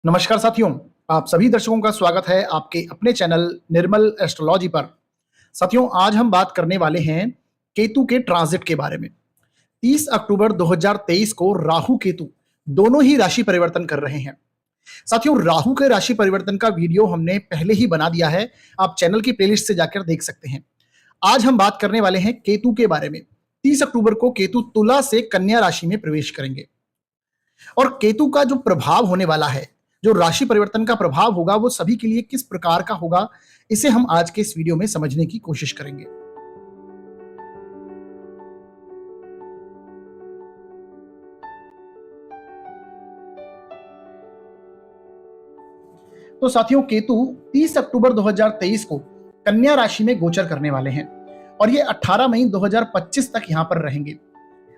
नमस्कार साथियों, आप सभी दर्शकों का स्वागत है आपके अपने चैनल निर्मल एस्ट्रोलॉजी पर। साथियों, आज हम बात करने वाले हैं केतु के ट्रांजिट के बारे में। 30 अक्टूबर 2023 को राहु केतु दोनों ही राशि परिवर्तन कर रहे हैं। साथियों, राहु के राशि परिवर्तन का वीडियो हमने पहले ही बना दिया है, आप चैनल की प्लेलिस्ट से जाकर देख सकते हैं। आज हम बात करने वाले हैं केतु के बारे में। 30 अक्टूबर को केतु तुला से कन्या राशि में प्रवेश करेंगे और केतु का जो प्रभाव होने वाला है, जो राशि परिवर्तन का प्रभाव होगा, वो सभी के लिए किस प्रकार का होगा, इसे हम आज के इस वीडियो में समझने की कोशिश करेंगे। तो साथियों, केतु 30 अक्टूबर 2023 को कन्या राशि में गोचर करने वाले हैं और ये 18 मई 2025 तक यहां पर रहेंगे।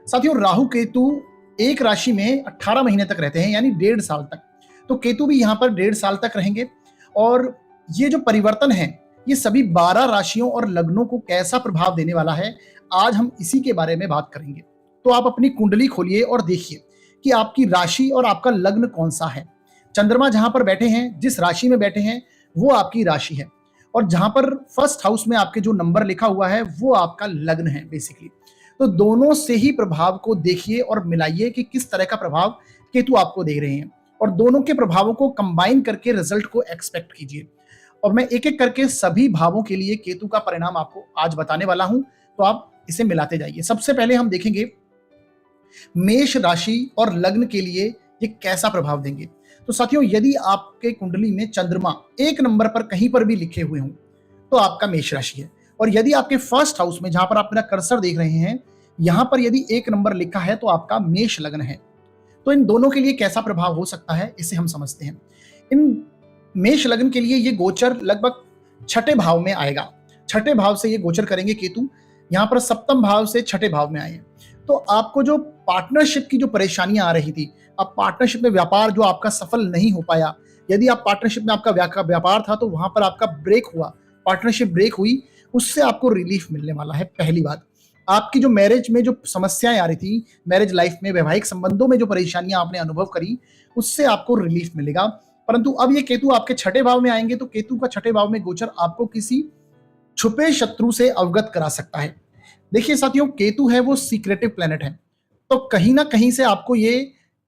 साथियों, राहु केतु एक राशि में 18 महीने तक रहते हैं, यानी 1.5 साल तक। तो केतु भी यहां पर 1.5 साल तक रहेंगे और ये जो परिवर्तन है, ये सभी 12 राशियों और लग्नों को कैसा प्रभाव देने वाला है, आज हम इसी के बारे में बात करेंगे। तो आप अपनी कुंडली खोलिए और देखिए कि आपकी राशि और आपका लग्न कौन सा है। चंद्रमा जहां पर बैठे हैं, जिस राशि में बैठे हैं, वो आपकी राशि है और जहां पर फर्स्ट हाउस में आपके जो नंबर लिखा हुआ है, वो आपका लग्न है बेसिकली। तो दोनों से ही प्रभाव को देखिए और मिलाइए कि किस तरह का प्रभाव केतु आपको दे रहे हैं और दोनों के प्रभावों को कंबाइन करके रिजल्ट को एक्सपेक्ट कीजिए। और मैं एक एक करके सभी भावों के लिए केतु का परिणाम आपको आज बताने वाला हूं, तो आप इसे मिलाते जाइए। सबसे पहले हम देखेंगे मेष राशि और लग्न के लिए ये कैसा प्रभाव देंगे। तो साथियों, यदि आपके कुंडली में चंद्रमा 1 नंबर पर कहीं पर भी लिखे हुए हों, तो आपका मेष राशि है। और यदि आपके फर्स्ट हाउस में, जहां पर आप मेरा कर्सर देख रहे हैं, यहां पर यदि 1 नंबर लिखा है, तो आपका मेष लग्न है। तो इन दोनों के लिए कैसा प्रभाव हो सकता है, इसे हम समझते हैं। इन मेष लग्न के लिए ये गोचर लगभग 6ठे भाव में आएगा। 6ठे भाव से ये गोचर करेंगे केतु, यहां पर सप्तम भाव से 6ठे भाव में आए। तो आपको जो पार्टनरशिप की जो परेशानियां आ रही थी, अब पार्टनरशिप में व्यापार जो आपका सफल नहीं हो पाया, यदि आप पार्टनरशिप में आपका व्यापार था तो वहां पर आपका ब्रेक हुआ, पार्टनरशिप ब्रेक हुई, उससे आपको रिलीफ मिलने वाला है। पहली बात, आपकी जो मैरिज में जो समस्याएं आ रही थी, मैरिज लाइफ में, वैवाहिक संबंधों में जो परेशानियां आपने अनुभव करी, उससे आपको रिलीफ मिलेगा। परंतु अब ये केतु आपके 6ठे भाव में आएंगे, तो केतु का 6ठे भाव में गोचर आपको किसी छुपे शत्रु से अवगत करा सकता है। देखिए साथियों, केतु है वो सीक्रेटिव प्लेनेट है, तो कहीं ना कहीं से आपको ये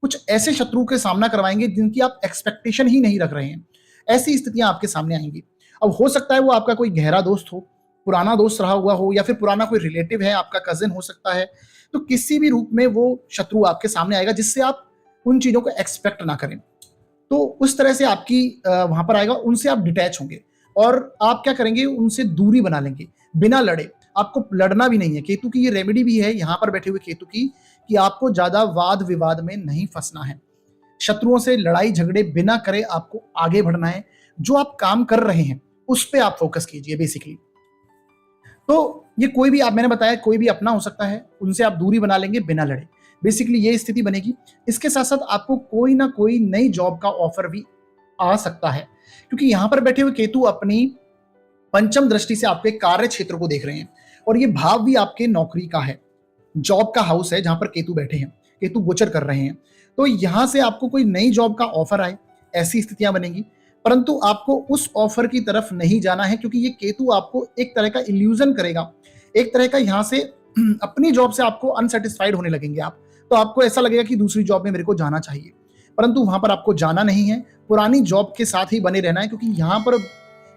कुछ ऐसे शत्रु के सामना करवाएंगे जिनकी आप एक्सपेक्टेशन ही नहीं रख रहे हैं। ऐसी स्थितियां आपके सामने आएंगी। अब हो सकता है वो आपका कोई गहरा दोस्त हो, पुराना दोस्त रहा हुआ हो, या फिर पुराना कोई रिलेटिव है, आपका कजिन हो सकता है। तो किसी भी रूप में वो शत्रु आपके सामने आएगा जिससे आप उन चीजों को एक्सपेक्ट ना करें। तो उस तरह से आपकी वहां पर आएगा, उनसे आप डिटैच होंगे और आप क्या करेंगे, उनसे दूरी बना लेंगे बिना लड़े। आपको लड़ना भी नहीं है। केतु की ये रेमेडी भी है यहां पर बैठे हुए केतु की, कि आपको ज्यादा वाद विवाद में नहीं फंसना है। शत्रुओं से लड़ाई झगड़े बिना करे आपको आगे बढ़ना है। जो आप काम कर रहे हैं उस पर आप फोकस कीजिए बेसिकली। तो ये कोई भी, आप, मैंने बताया, कोई भी अपना हो सकता है, उनसे आप दूरी बना लेंगे बिना लड़े। बेसिकली ये स्थिति बनेगी। इसके साथ साथ आपको कोई ना कोई नई जॉब का ऑफर भी आ सकता है, क्योंकि यहां पर बैठे हुए केतु अपनी पंचम दृष्टि से आपके कार्य क्षेत्र को देख रहे हैं और ये भाव भी आपके नौकरी का है, जॉब का हाउस है जहां पर केतु बैठे हैं, केतु गोचर कर रहे हैं। तो यहां से आपको कोई नई जॉब का ऑफर आए, ऐसी स्थितियां बनेंगी। परंतु आपको उस ऑफर की तरफ नहीं जाना है, क्योंकि ये केतु आपको एक तरह का इल्यूजन करेगा, एक तरह का यहां से अपनी जॉब से आपको अनसेटिस्फाइड होने लगेंगे आप। तो आपको ऐसा लगेगा कि दूसरी जॉब में मेरे को जाना चाहिए, परंतु वहां पर आपको जाना नहीं है, पुरानी जॉब के साथ ही बने रहना है। क्योंकि यहां पर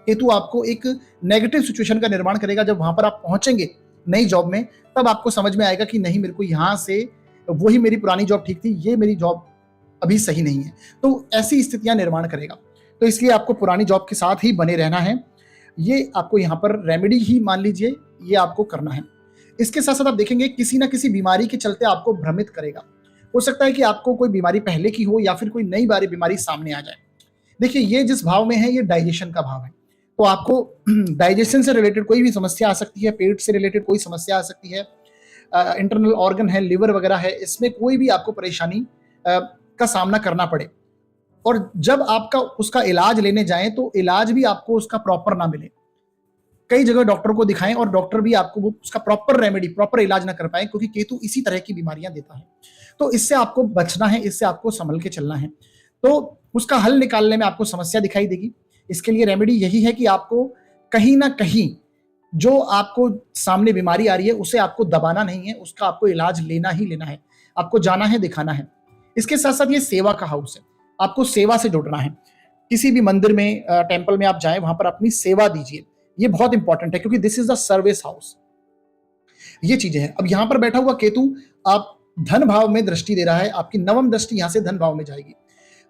केतु आपको एक नेगेटिव सिचुएशन का निर्माण करेगा। जब वहां पर आप पहुंचेंगे नई जॉब में, तब आपको समझ में आएगा कि नहीं, मेरे को यहां से, वही मेरी पुरानी जॉब ठीक थी, ये मेरी जॉब अभी सही नहीं है। तो ऐसी स्थितियां निर्माण करेगा। तो इसलिए आपको पुरानी जॉब के साथ ही बने रहना है। ये आपको यहाँ पर रेमेडी ही मान लीजिए, ये आपको करना है। इसके साथ साथ आप देखेंगे किसी ना किसी बीमारी के चलते आपको भ्रमित करेगा। हो सकता है कि आपको कोई बीमारी पहले की हो या फिर कोई नई बारी बीमारी सामने आ जाए। देखिए, ये जिस भाव में है, ये डाइजेशन का भाव है। तो आपको डाइजेशन से रिलेटेड कोई भी समस्या आ सकती है, पेट से रिलेटेड कोई समस्या आ सकती है, इंटरनल ऑर्गन है, लिवर वगैरह है, इसमें कोई भी आपको परेशानी का सामना करना पड़े। और जब आपका उसका इलाज लेने जाएं, तो इलाज भी आपको उसका प्रॉपर ना मिले। कई जगह डॉक्टर को दिखाएं और डॉक्टर भी आपको वो उसका प्रॉपर रेमेडी, प्रॉपर इलाज ना कर पाए, क्योंकि केतु इसी तरह की बीमारियां देता है। तो इससे आपको बचना है, इससे आपको संभल के चलना है। तो उसका हल निकालने में आपको समस्या दिखाई देगी। इसके लिए रेमेडी यही है कि आपको कहीं ना कहीं जो आपको सामने बीमारी आ रही है उसे आपको दबाना नहीं है, उसका आपको इलाज लेना ही लेना है, आपको जाना है, दिखाना है। इसके साथ साथ ये सेवा का हाउस है, आपको सेवा से जुड़ना है। किसी भी मंदिर में, टेम्पल में आप जाएं, वहां पर अपनी सेवा दीजिए, ये बहुत इंपॉर्टेंट है क्योंकि this is the service house. ये चीजें हैं। अब यहां पर बैठा हुआ केतु आप धन भाव में दृष्टि दे रहा है, आपकी नवम दृष्टि यहां से धन भाव में जाएगी।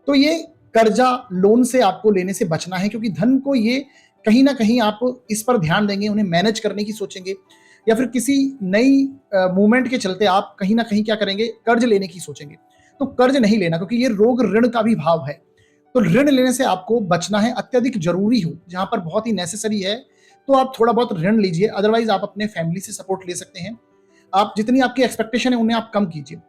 तो ये कर्जा लोन से आपको लेने से बचना है, क्योंकि धन को ये कहीं ना कहीं आप इस पर ध्यान देंगे, उन्हें मैनेज करने की सोचेंगे, या फिर किसी नई मूवमेंट के चलते आप कहीं ना कहीं क्या करेंगे, कर्ज लेने की सोचेंगे। तो कर्ज नहीं लेना, क्योंकि ये रोग ऋण का भी भाव है। तो ऋण लेने से आपको बचना है। अत्यधिक जरूरी हो, जहां पर बहुत ही नेसेसरी है, तो आप थोड़ा बहुत ऋण लीजिए, अदरवाइज आप अपने फैमिली से सपोर्ट ले सकते हैं। आप जितनी आपकी एक्सपेक्टेशन है उन्हें आप कम कीजिए।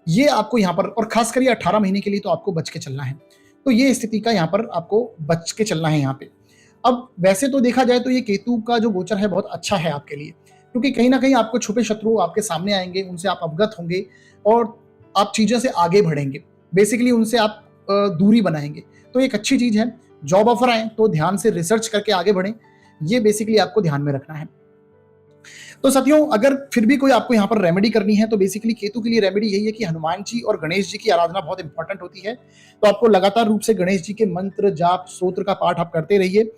ये आपको यहाँ पर, और खासकर ये 18 महीने के लिए तो आपको बच के चलना है। तो ये स्थिति का यहाँ पर आपको बच के चलना है यहाँ पे। अब वैसे तो देखा जाए तो ये केतु का जो गोचर है बहुत अच्छा है आपके लिए, क्योंकि कहीं ना कहीं आपको छुपे शत्रु आपके सामने आएंगे, उनसे आप अवगत होंगे और आप चीजों से आगे बढ़ेंगे। बेसिकली उनसे आप दूरी बनाएंगे, तो एक अच्छी चीज है। जॉब ऑफर आए तो ध्यान से रिसर्च करके आगे बढ़ें, ये बेसिकली आपको ध्यान में रखना है। तो साथियों, अगर फिर भी कोई आपको यहाँ पर रेमेडी करनी है तो बेसिकली केतु के लिए रेमेडी यही है कि हनुमान जी और गणेश जी की आराधना बहुत इंपॉर्टेंट होती है। तो आपको लगातार रूप से गणेश जी के मंत्र, जाप, स्तोत्र का पाठ आप करते रहिए,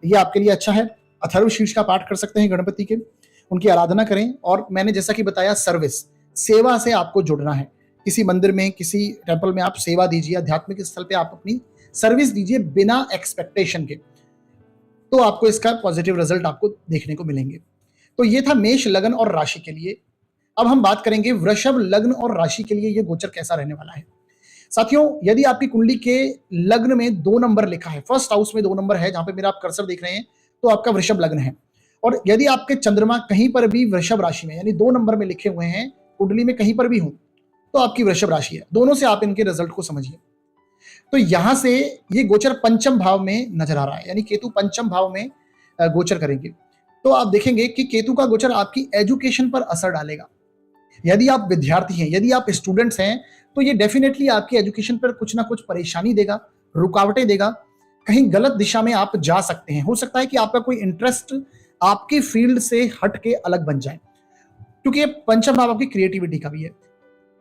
ये आपके लिए अच्छा है। अथर्व शीर्ष का पाठ कर सकते हैं गणपति के, उनकी आराधना करें। और मैंने जैसा कि बताया, सर्विस, सेवा से आपको जुड़ना है। किसी मंदिर में, किसी टेम्पल में आप सेवा दीजिए, आध्यात्मिक स्थल पे आप अपनी सर्विस दीजिए बिना एक्सपेक्टेशन के, तो आपको इसका पॉजिटिव रिजल्ट आपको देखने को मिलेंगे। तो ये था मेष लग्न और राशि के लिए। अब हम बात करेंगे वृषभ लग्न और राशि के लिए ये गोचर कैसा रहने वाला है। साथियों, यदि आपकी कुंडली के लग्न में 2 नंबर लिखा है, फर्स्ट हाउस में 2 नंबर है, जहां पे मेरा आप कर्सर देख रहे हैं, तो आपका वृषभ लग्न है। और यदि आपके चंद्रमा कहीं पर भी वृषभ राशि में, यानी 2 नंबर में लिखे हुए हैं कुंडली में कहीं पर भी हो, तो आपकी वृषभ राशि है। दोनों से आप इनके रिजल्ट को समझिए। तो यहां से ये गोचर पंचम भाव में नजर आ रहा है, यानी केतु पंचम भाव में गोचर करेंगे। तो आप देखेंगे कि केतु का गोचर आपकी एजुकेशन पर असर डालेगा। यदि आप विद्यार्थी हैं, यदि आप स्टूडेंट्स हैं, तो ये डेफिनेटली आपकी एजुकेशन पर कुछ ना कुछ परेशानी देगा, रुकावटें देगा, कहीं गलत दिशा में आप जा सकते हैं। हो सकता है कि आपका कोई इंटरेस्ट आपकी फील्ड से हट के अलग बन जाए, क्योंकि ये पंचम भाव आपकी क्रिएटिविटी का भी है।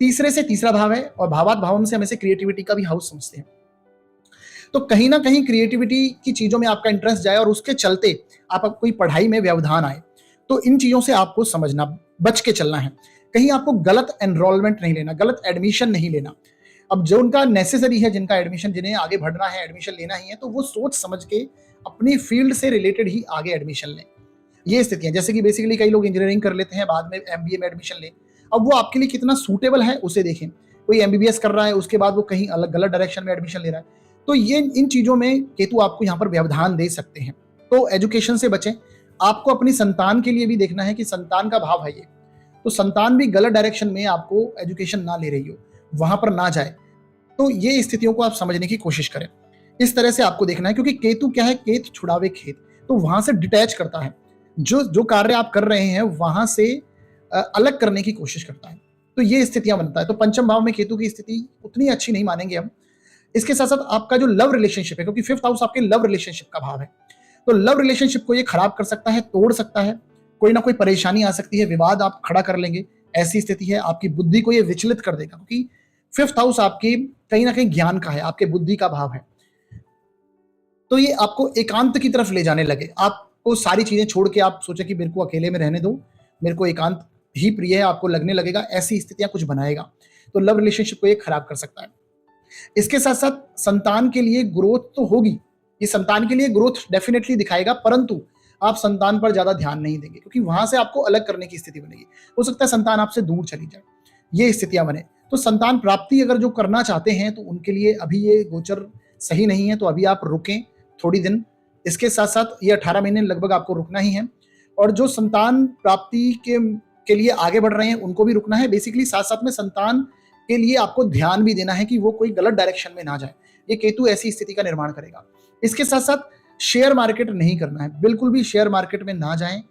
तीसरे से तीसरा भाव है, और भावात भाव से हम इसे क्रिएटिविटी का भी हाउस समझते हैं। तो कहीं ना कहीं क्रिएटिविटी की चीजों में आपका इंटरेस्ट जाए और उसके चलते आप कोई पढ़ाई में व्यवधान आए, तो इन चीजों से आपको समझना, बच के चलना है। कहीं आपको गलत एनरोलमेंट नहीं लेना, गलत एडमिशन नहीं लेना। अब जो उनका नेसेसरी है, जिनका एडमिशन, जिन्हें आगे बढ़ना है, एडमिशन लेना ही है, तो वो सोच समझ के अपनी फील्ड से रिलेटेड ही आगे एडमिशन लें। ये स्थितियां, जैसे कि बेसिकली कई लोग इंजीनियरिंग कर लेते हैं, बाद में एमबीए में एडमिशन लें। अब वो आपके लिए कितना सूटेबल है उसे देखें। कोई एमबीबीएस कर रहा है, उसके बाद वो कहीं अलग गलत डायरेक्शन में एडमिशन ले रहा है, तो ये इन चीजों में केतु आपको यहाँ पर व्यवधान दे सकते हैं। तो एजुकेशन से बचें। आपको अपनी संतान के लिए भी देखना है कि संतान का भाव है ये, तो संतान भी गलत डायरेक्शन में आपको एजुकेशन ना ले रही हो, वहां पर ना जाए। तो ये स्थितियों को आप समझने की कोशिश करें। इस तरह से आपको देखना है, क्योंकि केतु क्या है, केत छुड़ावे खेत, तो वहां से डिटैच करता है। जो कार्य आप कर रहे हैं वहां से अलग करने की कोशिश करता है। तो ये स्थितियां बनता है। तो पंचम भाव में केतु की स्थिति उतनी अच्छी नहीं मानेंगे हम। इसके साथ साथ आपका जो लव रिलेशनशिप है, क्योंकि 5th हाउस आपके लव रिलेशनशिप का भाव है, तो लव रिलेशनशिप को ये खराब कर सकता है, तोड़ सकता है। कोई ना कोई परेशानी आ सकती है, विवाद आप खड़ा कर लेंगे, ऐसी स्थिति है। आपकी बुद्धि को ये विचलित कर देगा, क्योंकि 5th हाउस आपकी कहीं ना कहीं ज्ञान का है, आपके बुद्धि का भाव है। तो ये आपको एकांत की तरफ ले जाने लगे। आपको सारी चीजें छोड़ के आप सोचे कि मेरे को अकेले में रहने दो, मेरे को एकांत ही प्रिय है, आपको लगने लगेगा, ऐसी स्थितियां कुछ बनाएगा। तो लव रिलेशनशिप को ये खराब कर सकता है। इसके साथ साथ संतान के लिए ग्रोथ तो होगी, ये संतान के लिए ग्रोथ डेफिनेटली दिखाएगा, परंतु आप संतान पर ज्यादा ध्यान नहीं देंगे, क्योंकि वहां से आपको अलग करने की स्थिति बनेगी। हो सकता है संतान आपसे दूर चली जाए, ये स्थितियां बने। तो संतान प्राप्ति अगर जो करना चाहते हैं, तो उनके लिए अभी ये गोचर सही नहीं है, तो अभी आप रुकें थोड़ी दिन। इसके साथ साथ ये 18 महीने लगभग आपको रुकना ही है। और जो संतान प्राप्ति के लिए आगे बढ़ रहे हैं, उनको भी रुकना है। बेसिकली साथ साथ में संतान के लिए आपको ध्यान भी देना है कि वो कोई गलत डायरेक्शन में ना जाए। ये केतु ऐसी स्थिति का निर्माण करेगा। इसके साथ साथ शेयर मार्केट नहीं करना है, बिल्कुल भी शेयर मार्केट में ना जाएं।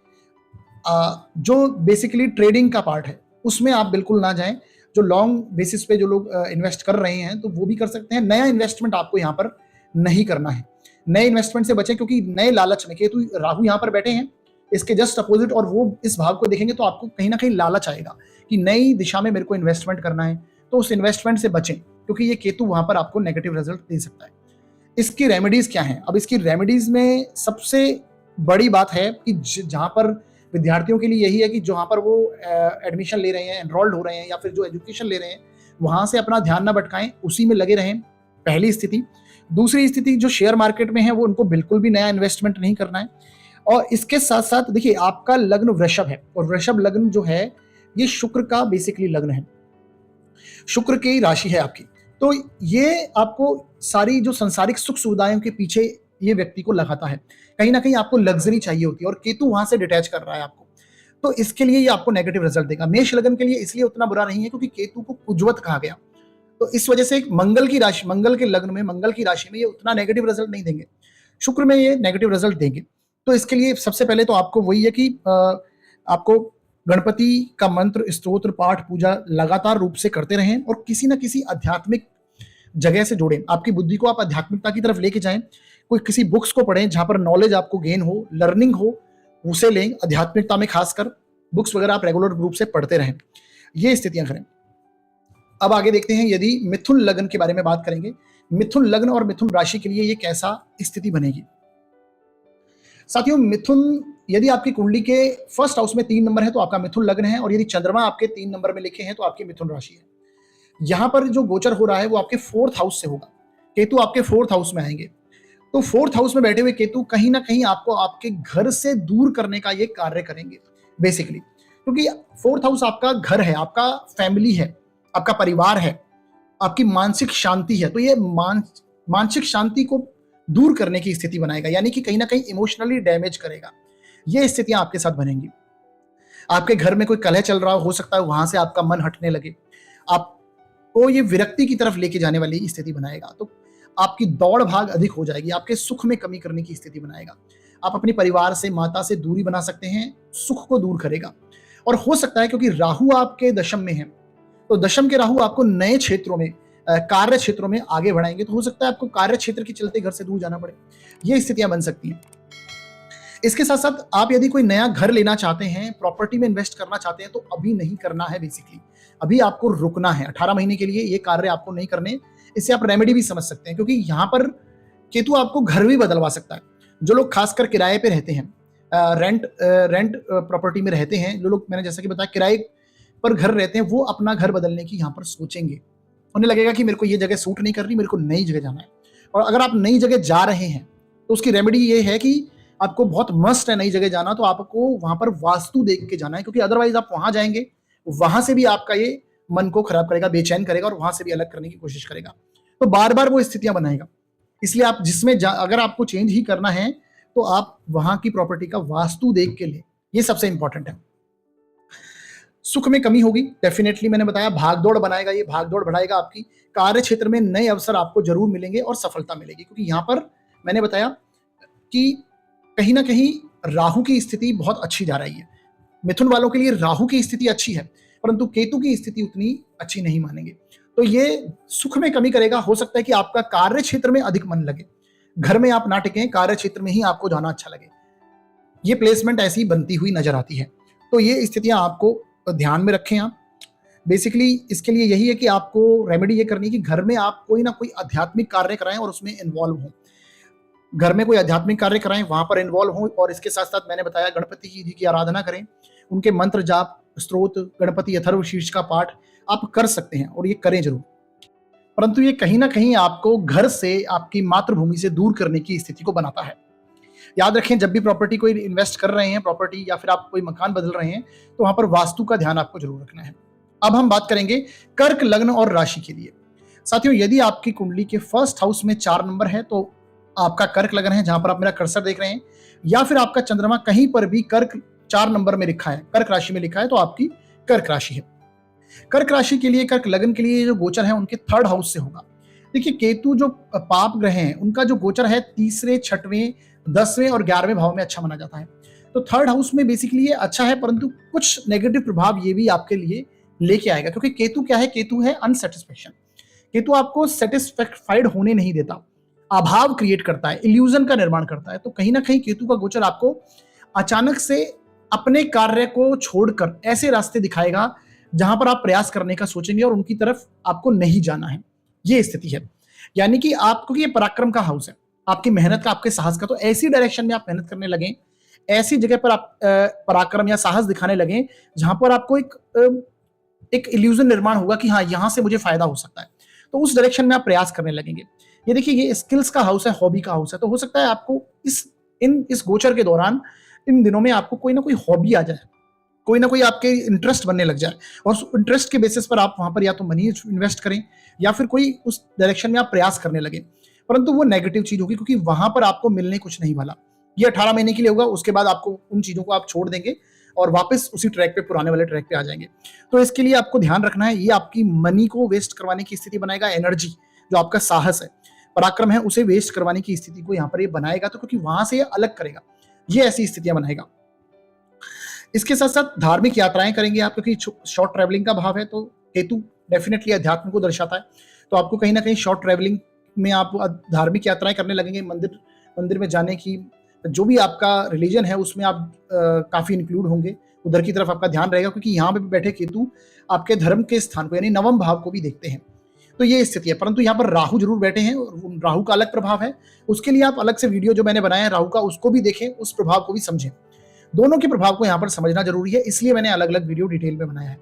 जो बेसिकली ट्रेडिंग का पार्ट है उसमें आप बिल्कुल ना जाएं। जो लॉन्ग बेसिस पे जो लोग इन्वेस्ट कर रहे हैं तो वो भी कर सकते हैं। नया इन्वेस्टमेंट आपको यहाँ पर नहीं करना है, नए इन्वेस्टमेंट से बचें, क्योंकि नए लालच में केतु राहु यहाँ पर बैठे हैं इसके जस्ट अपोजिट, और वो इस भाव को देखेंगे तो आपको कहीं ना कहीं लालच आएगा कि नई दिशा में मेरे को इन्वेस्टमेंट करना है, तो उस इन्वेस्टमेंट से बचें, क्योंकि ये केतु वहां पर आपको नेगेटिव रिजल्ट दे सकता है। इसकी रेमेडीज क्या है? अब इसकी रेमेडीज में सबसे बड़ी बात है कि जहां पर विद्यार्थियों के लिए यही है कि जहां पर वो एडमिशन ले रहे हैं, एनरोल्ड हो रहे हैं, या फिर जो एजुकेशन ले रहे हैं, वहां से अपना ध्यान ना भटकाएं, उसी में लगे रहें, पहली स्थिति। दूसरी स्थिति, जो शेयर मार्केट में है वो उनको बिल्कुल भी नया इन्वेस्टमेंट नहीं करना है। और इसके साथ साथ देखिए, आपका लग्न वृषभ है, और वृषभ लग्न जो है ये शुक्र का बेसिकली लग्न है, शुक्र की राशि है आपकी, तो ये आपको सारी जो संसारिक सुख सुविधाओं के पीछे ये व्यक्ति को लगाता है। कहीं ना कहीं आपको लग्जरी चाहिए होती है, और केतु वहां से डिटैच कर रहा है आपको, तो इसके लिए ये आपको नेगेटिव रिजल्ट देगा। मेष लग्न के लिए इसलिए उतना बुरा नहीं है क्योंकि केतु को कुजवत कहा गया, तो इस वजह से मंगल की राशि, मंगल के लग्न में, मंगल की राशि में ये उतना नेगेटिव रिजल्ट नहीं देंगे, शुक्र में ये नेगेटिव रिजल्ट देंगे। तो इसके लिए सबसे पहले तो आपको वही है कि आपको गणपति का मंत्र, स्तोत्र, पाठ, पूजा लगातार रूप से करते रहें, और किसी ना किसी आध्यात्मिक जगह से जोड़ें। आपकी बुद्धि को आप आध्यात्मिकता की तरफ लेके जाएं, कोई किसी बुक्स को पढ़ें जहां पर नॉलेज आपको गेन हो, लर्निंग हो, उसे लें। आध्यात्मिकता में खासकर बुक्स वगैरह आप रेगुलर रूप से पढ़ते रहें, ये स्थितियां करें। अब आगे देखते हैं, यदि मिथुन लग्न के बारे में बात करेंगे, मिथुन लग्न और मिथुन राशि के लिए ये कैसा स्थिति बनेगी। साथियों, मिथुन, यदि आपकी कुंडली के फर्स्ट हाउस में 3 नंबर है तो आपका मिथुन लग्न है, और यदि चंद्रमा आपके 3 नंबर में लिखे हैं तो आपकी मिथुन राशि है। यहां पर जो गोचर हो रहा है वो आपके 4th हाउस से होगा, केतु आपके 4th हाउस में आएंगे, तो 4th हाउस में बैठे हुए केतु कहीं ना कहीं आपको आपके घर से दूर करने का ये कार्य करेंगे बेसिकली, क्योंकि 4th हाउस आपका घर है, आपका फैमिली है, आपका परिवार है, आपकी मानसिक शांति है, तो ये मानसिक शांति को दूर करने की स्थिति बनाएगा, यानी कि कहीं ना कहीं इमोशनली डैमेज करेगा। ये स्थितियां आपके साथ बनेंगी। आपके घर में कोई कलह चल रहा हो सकता है वहां से आपका मन हटने लगे, आपको ये विरक्ति की तरफ लेके जाने वाली स्थिति बनाएगा, तो आपकी दौड़ भाग अधिक हो जाएगी, आपके सुख में कमी करने की स्थिति बनाएगा। आप अपने परिवार से, माता से दूरी बना सकते हैं, सुख को दूर करेगा। और हो सकता है क्योंकि राहु आपके दशम में है, तो दशम के राहु आपको नए क्षेत्रों में, कार्य क्षेत्रों में आगे बढ़ाएंगे, तो हो सकता है आपको कार्य क्षेत्र के चलते घर से दूर जाना पड़े, ये स्थितियां बन सकती हैं। इसके साथ साथ आप यदि कोई नया घर लेना चाहते हैं, प्रॉपर्टी में इन्वेस्ट करना चाहते हैं, तो अभी नहीं करना है, बेसिकली अभी आपको रुकना है 18 महीने के लिए, ये कार्य आपको नहीं करने। इससे आप रेमेडी भी समझ सकते हैं, क्योंकि यहाँ पर केतु आपको घर भी बदलवा सकता है। जो लोग खासकर किराए पे रहते हैं, रेंट प्रॉपर्टी में रहते हैं, जो लोग मैंने जैसा कि बताया किराए पर घर रहते हैं, वो अपना घर बदलने की यहाँ पर सोचेंगे। उन्हें लगेगा कि मेरे को ये जगह सूट नहीं कर रही, मेरे को नई जगह जाना है। और अगर आप नई जगह जा रहे हैं तो उसकी रेमेडी ये है कि आपको बहुत मस्ट है नई जगह जाना, तो आपको वहां पर वास्तु देख के जाना है, क्योंकि अदरवाइज आप वहां जाएंगे, वहां से भी आपका ये मन को खराब करेगा, बेचैन करेगा, और वहां से भी अलग करने की कोशिश करेगा, तो बार बार वो स्थितियां बनाएगा। इसलिए आप अगर आपको चेंज ही करना है तो आप वहां की प्रॉपर्टी का वास्तु देख के ले, ये सबसे इंपॉर्टेंट है। सुख में कमी होगी डेफिनेटली, मैंने बताया भागदौड़ बनाएगा, ये भागदौड़ बढ़ाएगा। आपकी कार्य क्षेत्र में नए अवसर आपको जरूर मिलेंगे और सफलता मिलेगी, क्योंकि यहाँ पर मैंने बताया कि कहीं ना कहीं राहु की स्थिति बहुत अच्छी जा रही है। मिथुन वालों के लिए राहु की स्थिति अच्छी है, परंतु केतु की स्थिति उतनी अच्छी नहीं मानेंगे, तो ये सुख में कमी करेगा। हो सकता है कि आपका कार्य क्षेत्र में अधिक मन लगे, घर में आप ना टिकें, कार्य क्षेत्र में ही आपको जाना अच्छा लगे, ये प्लेसमेंट ऐसी बनती हुई नजर आती है। तो ये स्थितियां आपको ध्यान में रखें आप। बेसिकली इसके लिए यही है कि आपको रेमेडी ये करनी है कि घर में आप कोई ना कोई आध्यात्मिक कार्य कराएं और उसमें इन्वॉल्व हों। घर में कोई आध्यात्मिक कार्य कराएं, वहां पर इन्वॉल्व हों, और इसके साथ साथ मैंने बताया गणपति जी की आराधना करें, उनके मंत्र जाप, स्तोत, गणपति अथर्व शीर्ष का पाठ आप कर सकते हैं, और ये करें जरूर। परंतु ये कहीं ना कहीं आपको घर से, आपकी मातृभूमि से दूर करने की स्थिति को बनाता है। याद रखें, जब भी प्रॉपर्टी कोई इन्वेस्ट कर रहे हैं, प्रॉपर्टी या फिर आप कोई मकान बदल रहे हैं, तो वहां पर वास्तु का ध्यान आपको जरूर रखना है। अब हम बात करेंगे कर्क लग्न और राशि के लिए। साथियों, यदि आपकी कुंडली के फर्स्ट हाउस में 4 नंबर है तो आपका कर्क लग्न है, जहां पर आप मेरा कर्सर देख रहे हैं, या फिर आपका चंद्रमा कहीं पर भी कर्क 4 नंबर में लिखा है, कर्क राशि में लिखा है, तो आपकी कर्क राशि है। कर्क राशि के लिए, कर्क लग्न के लिए जो गोचर है उनके 3rd हाउस से होगा। देखिए, केतु जो पाप ग्रह हैं, उनका जो गोचर है 3रे, 6वें, 10वें और 11वें भाव में अच्छा माना जाता है, तो 3rd हाउस में बेसिकली ये अच्छा है, परंतु कुछ नेगेटिव प्रभाव ये भी आपके लिए लेके आएगा, क्योंकि केतु क्या है, केतु है अनसेटिस्फेक्शन। केतु आपको सेटिस्फाइड होने नहीं देता, अभाव क्रिएट करता है, इल्यूजन का निर्माण करता है। तो कहीं ना कहीं केतु का गोचर आपको अचानक से अपने कार्य को छोड़कर ऐसे रास्ते दिखाएगा जहां पर आप प्रयास करने का सोचेंगे और उनकी तरफ आपको नहीं जाना है, ये स्थिति है। यानी कि आपको, ये पराक्रम का हाउस है, आपकी मेहनत का, आपके साहस का, तो ऐसी डायरेक्शन में आप मेहनत करने लगे, ऐसी जगह पर आप पराक्रम या साहस दिखाने लगे जहां पर आपको एक इल्यूजन निर्माण होगा कि हाँ, यहां से मुझे फायदा हो सकता है, तो उस डायरेक्शन में आप प्रयास करने लगेंगे। ये देखिए, ये स्किल्स का हाउस है, हॉबी का हाउस है, तो हो सकता है आपको इस गोचर के दौरान, इन दिनों में आपको कोई ना कोई हॉबी आ जाए, कोई ना कोई आपके इंटरेस्ट बनने लग जाए, और उस इंटरेस्ट के बेसिस पर आप वहां पर या तो मनी इन्वेस्ट करें या फिर कोई उस डायरेक्शन में आप प्रयास करने लगे, परंतु वो नेगेटिव चीज होगी, क्योंकि वहां पर आपको मिलने कुछ नहीं वाला। ये 18 महीने के लिए होगा, उसके बाद आपको उन चीजों को आप छोड़ देंगे और वापस उसी ट्रैक पे, पुराने वाले ट्रैक पे आ जाएंगे। तो इसके लिए आपको ध्यान रखना है, ये आपकी मनी को वेस्ट करवाने की स्थिति बनाएगा, एनर्जी, जो आपका साहस है, पराक्रम है, उसे वेस्ट करवाने की स्थिति को यहाँ पर ये बनाएगा, तो क्योंकि वहां से ये अलग करेगा, ये ऐसी स्थितियां बनाएगा। इसके साथ साथ धार्मिक यात्राएं करेंगे आप, क्योंकि शॉर्ट ट्रैवलिंग का भाव है, तो केतु डेफिनेटली अध्यात्म को दर्शाता है, तो आपको कहीं ना कहीं शॉर्ट ट्रैवलिंग में आप धार्मिक यात्राएं करने लगेंगे, मंदिर में जाने की, जो भी आपका रिलीजन है उसमें आप काफी इंक्लूड होंगे, उधर की तरफ आपका ध्यान रहेगा, क्योंकि यहाँ पे बैठे केतु आपके धर्म के स्थान को, यानी नवम भाव को भी देखते हैं। तो ये स्थिति है, परंतु यहाँ पर राहु जरूर बैठे हैं, और राहु का अलग प्रभाव है, उसके लिए आप अलग से वीडियो जो मैंने बनाया है राहु का, उसको भी देखें, उस प्रभाव को भी समझें। दोनों के प्रभाव को यहाँ पर समझना जरूरी है, इसलिए मैंने अलग अलग वीडियो डिटेल में बनाया है।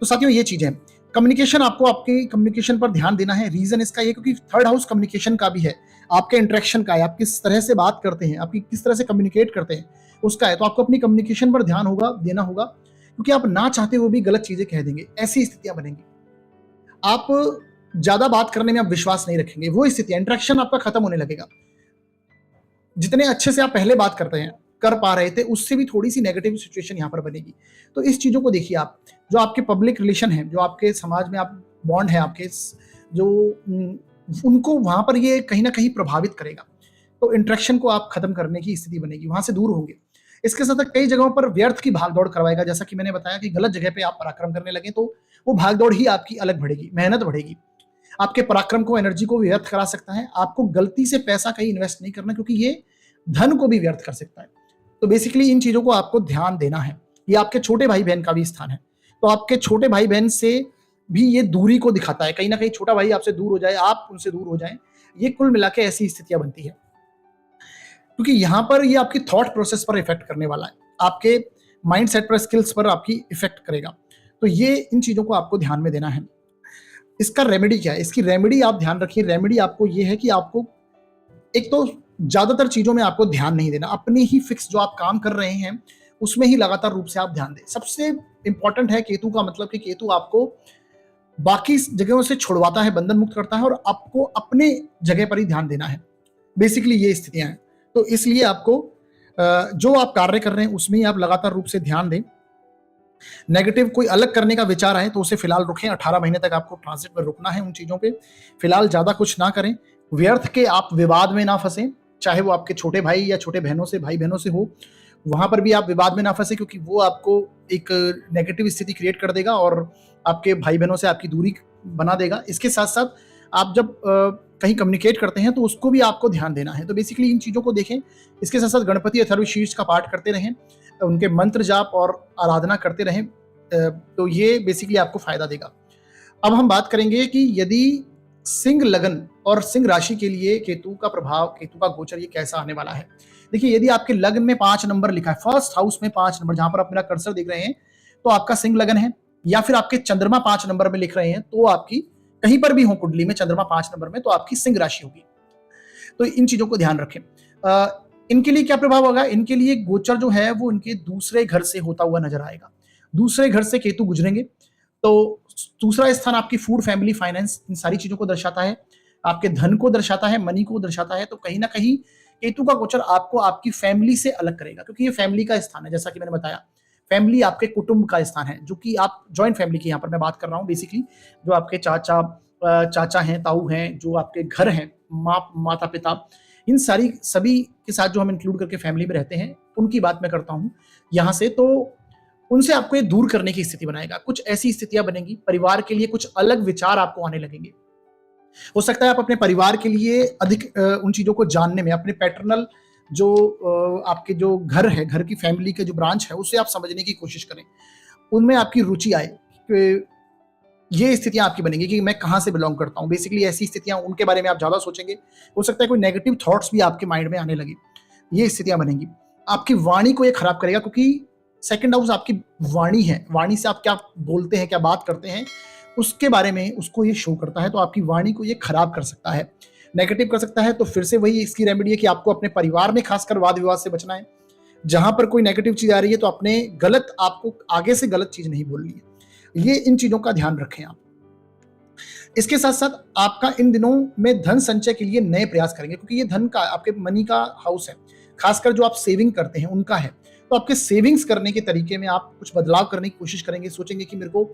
तो साथियों, ये चीजें, कम्युनिकेशन, आपको आपके कम्युनिकेशन पर ध्यान देना है। रीजन इसका ये, क्योंकि थर्ड हाउस कम्युनिकेशन का भी है, आपके इंटरेक्शन का है, आप किस तरह से बात करते हैं, आपकी किस तरह से कम्युनिकेट करते हैं उसका है, तो आपको अपनी कम्युनिकेशन पर ध्यान देना होगा, क्योंकि आप ना चाहते हुए भी गलत चीजें कह देंगे, ऐसी स्थितियां बनेंगी। आप ज्यादा बात करने में आप विश्वास नहीं रखेंगे, वो स्थिति, इंटरेक्शन आपका खत्म होने लगेगा। जितने अच्छे से आप पहले बात कर पा रहे थे, उससे भी थोड़ी सी नेगेटिव सिचुएशन यहाँ पर बनेगी। तो इस चीजों को देखिए आप, जो आपके पब्लिक रिलेशन है, जो आपके समाज में आप बॉन्ड है आपके, जो उनको वहां पर ये कहीं ना कहीं प्रभावित करेगा, तो इंटरेक्शन को आप खत्म करने की स्थिति बनेगी, वहां से दूर होंगे। इसके साथ कई जगहों पर व्यर्थ की भागदौड़ करवाएगा, जैसा कि मैंने बताया कि गलत जगह पे आप पराक्रम करने लगे तो वो भागदौड़ ही आपकी अलग बढ़ेगी, मेहनत बढ़ेगी, आपके पराक्रम को, एनर्जी को व्यर्थ करा सकता है। आपको गलती से पैसा कहीं इन्वेस्ट नहीं करना, क्योंकि ये धन को भी व्यर्थ कर सकता है। तो बेसिकली इन चीजों को आपको ध्यान देना है। ये आपके छोटे भाई बहन का भी स्थान है, तो आपके छोटे भाई बहन से भी ये दूरी को दिखाता है, कहीं ना कहीं छोटा भाई आपसे दूर हो जाए, आप उनसे दूर हो जाए, ये कुल मिला के ऐसी स्थितियां बनती है, क्योंकि यहां पर ये आपकी थॉट प्रोसेस पर इफेक्ट करने वाला है, आपके माइंड सेट पर, स्किल्स पर आपकी इफेक्ट करेगा। तो ये इन चीजों को आपको ध्यान में देना है। इसका रेमेडी क्या है, इसकी रेमेडी आप ध्यान रखिए। रेमेडी आपको ये है कि आपको एक तो ज्यादातर चीजों में आपको ध्यान नहीं देना, अपनी ही फिक्स जो आप काम कर रहे हैं उसमें ही लगातार रूप से आप ध्यान दें। सबसे इंपॉर्टेंट है केतु का, मतलब कि केतु आपको बाकी जगहों से छुड़वाता है, बंधन मुक्त करता है, और आपको अपने जगह पर ही ध्यान देना है। बेसिकली ये स्थितियां हैं, तो इसलिए आपको जो आप कार्य कर रहे हैं उसमें ही आप लगातार रूप से ध्यान दें। नेगेटिव कोई अलग करने का विचार आए तो उसे फिलहाल रुकें, 18 महीने तक आपको ट्रांजिट में रुकना है उन चीजों पे। फिलहाल ज्यादा कुछ ना करें, व्यर्थ के आप विवाद में ना फंसे, चाहे वो आपके छोटे भाई या छोटे बहनों से, भाई बहनों से हो, वहां पर भी आप विवाद में ना फंसे, क्योंकि वो आपको एक नेगेटिव स्थिति क्रिएट कर देगा और आपके भाई बहनों से आपकी दूरी बना देगा। इसके साथ साथ आप जब कहीं कम्युनिकेट करते हैं तो उसको भी आपको ध्यान देना है। तो बेसिकली इन चीजों को देखें। इसके साथ साथ गणपति अथर्वशीर्ष का पाठ करते रहें, उनके मंत्र जाप और आराधना करते रहें, तो ये बेसिकली आपको फायदा देगा। अब हम बात करेंगे कि यदि सिंह लगन और सिंह राशि के लिए केतु का प्रभाव, केतु का गोचर ये कैसा आने वाला है। देखिए, यदि आपके लग्न में 5 नंबर लिखा है, फर्स्ट हाउस में 5 नंबर, जहां पर आप मेरा कर्सर देख रहे हैं, तो आपका सिंह लगन है, या फिर आपके चंद्रमा 5 नंबर में लिख रहे हैं, तो आपकी कहीं पर भी हो कुंडली में चंद्रमा 5 नंबर में, तो आपकी सिंह राशि होगी। तो इन चीजों को ध्यान रखें। इनके लिए क्या प्रभाव होगा, इनके लिए गोचर जो है वो इनके दूसरे घर से होता हुआ नजर आएगा। दूसरे घर से केतु गुजरेंगे, तो दूसरा स्थान आपकी फूड, फैमिली, फाइनेंस, इन सारी चीजों को दर्शाता है, आपके धन को दर्शाता है, मनी को दर्शाता है। तो कहीं ना कहीं केतु का गोचर आपको आपकी फैमिली से अलग करेगा, क्योंकि ये फैमिली का स्थान है। जैसा कि मैंने बताया, फैमिली आपके कुटुंब का स्थान है, जो कि आप जॉइंट फैमिली की यहाँ पर मैं बात कर रहा हूँ। बेसिकली जो आपके चाचा हैं, ताऊ हैं, जो आपके घर हैं, माता पिता, इन सभी के साथ जो हम इंक्लूड करके फैमिली में रहते हैं, उनकी बात मैं करता हूँ यहाँ से। तो उनसे आपको ये दूर करने की स्थिति बनाएगा। कुछ ऐसी स्थितियां बनेंगी, परिवार के लिए कुछ अलग विचार आपको आने लगेंगे। हो सकता है आप अपने परिवार के लिए अधिक उन चीजों को जानने में, अपने पैटर्नल जो आपके जो घर है, घर की फैमिली के जो ब्रांच है, उसे आप समझने की कोशिश करें, उनमें आपकी रुचि आए कि ये स्थितियां आपकी बनेंगी कि मैं कहाँ से बिलोंग करता हूँ। बेसिकली ऐसी स्थितियां, उनके बारे में आप ज्यादा सोचेंगे। हो सकता है कोई नेगेटिव थॉट्स भी आपके माइंड में आने लगे। ये स्थितियां बनेंगी। आपकी वाणी को ये खराब करेगा, क्योंकि सेकंड हाउस आपकी वाणी है। वाणी से आप क्या बोलते हैं, क्या बात करते हैं, उसके बारे में उसको ये शो करता है। तो आपकी वाणी को ये खराब कर सकता है, नेगेटिव कर सकता है। तो फिर से वही इसकी रेमेडी है कि आपको अपने परिवार में खासकर वाद विवाद से बचना है। जहां पर कोई नेगेटिव चीज आ रही है तो अपने गलत, आपको आगे से गलत चीज नहीं बोलनी है। ये इन चीजों का ध्यान रखें आप। इसके साथ साथ आपका इन दिनों में धन संचय के लिए नए प्रयास करेंगे, क्योंकि ये धन का, आपके मनी का हाउस है। खासकर जो आप सेविंग करते हैं उनका है। तो आपके सेविंग्स करने के तरीके में आप कुछ बदलाव करने की कोशिश करेंगे। सोचेंगे कि मेरे को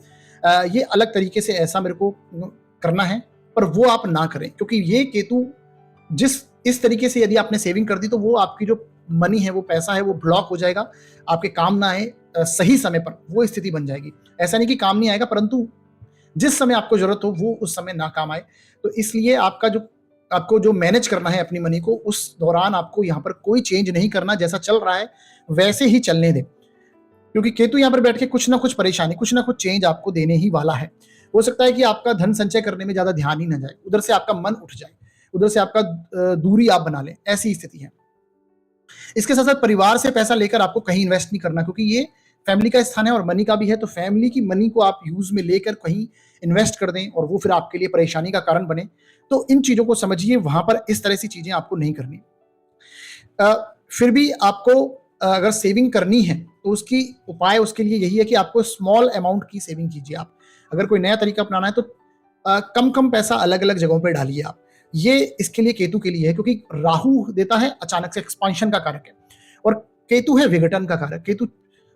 ये अलग तरीके से ऐसा मेरे को करना है, पर वो आप ना करें, क्योंकि ये केतु इस तरीके से यदि आपने सेविंग कर दी तो वो आपकी जो मनी है, वो पैसा है, वो ब्लॉक हो जाएगा, आपके काम ना आए सही समय पर, वो स्थिति बन जाएगी। ऐसा नहीं कि काम नहीं आएगा, परंतु जिस समय आपको जरूरत हो वो उस समय ना काम आए। तो इसलिए आपको जो मैनेज करना है अपनी मनी को, उस दौरान आपको यहाँ पर कोई चेंज नहीं करना। जैसा चल रहा है वैसे ही चलने दें, क्योंकि केतु यहाँ पर बैठ के कुछ ना कुछ परेशानी, कुछ ना कुछ चेंज आपको देने ही वाला है। हो सकता है कि आपका धन संचय करने में ज्यादा ध्यान ही ना जाए, उधर से आपका मन उठ जाए, उधर से आपका दूरी आप बना लें, ऐसी स्थिति है। इसके साथ साथ परिवार से पैसा लेकर आपको कहीं इन्वेस्ट नहीं करना, क्योंकि ये फैमिली का स्थान है और मनी का भी है। तो फैमिली की मनी को आप यूज में लेकर कहीं इन्वेस्ट कर दें और वो फिर आपके लिए परेशानी का कारण बने। तो इन चीजों को समझिए, वहां पर इस तरह से चीजें आपको नहीं करनी। फिर भी आपको अगर सेविंग करनी है तो उसकी उपाय उसके लिए यही है कि आपको स्मॉल अमाउंट की सेविंग कीजिए। आप अगर कोई नया तरीका अपनाना है तो कम कम पैसा अलग अलग जगहों पर डालिए आप। ये इसके लिए केतु के लिए है, क्योंकि राहु देता है अचानक से एक्सपांशन का कारक है और केतु है विघटन का कारक। केतु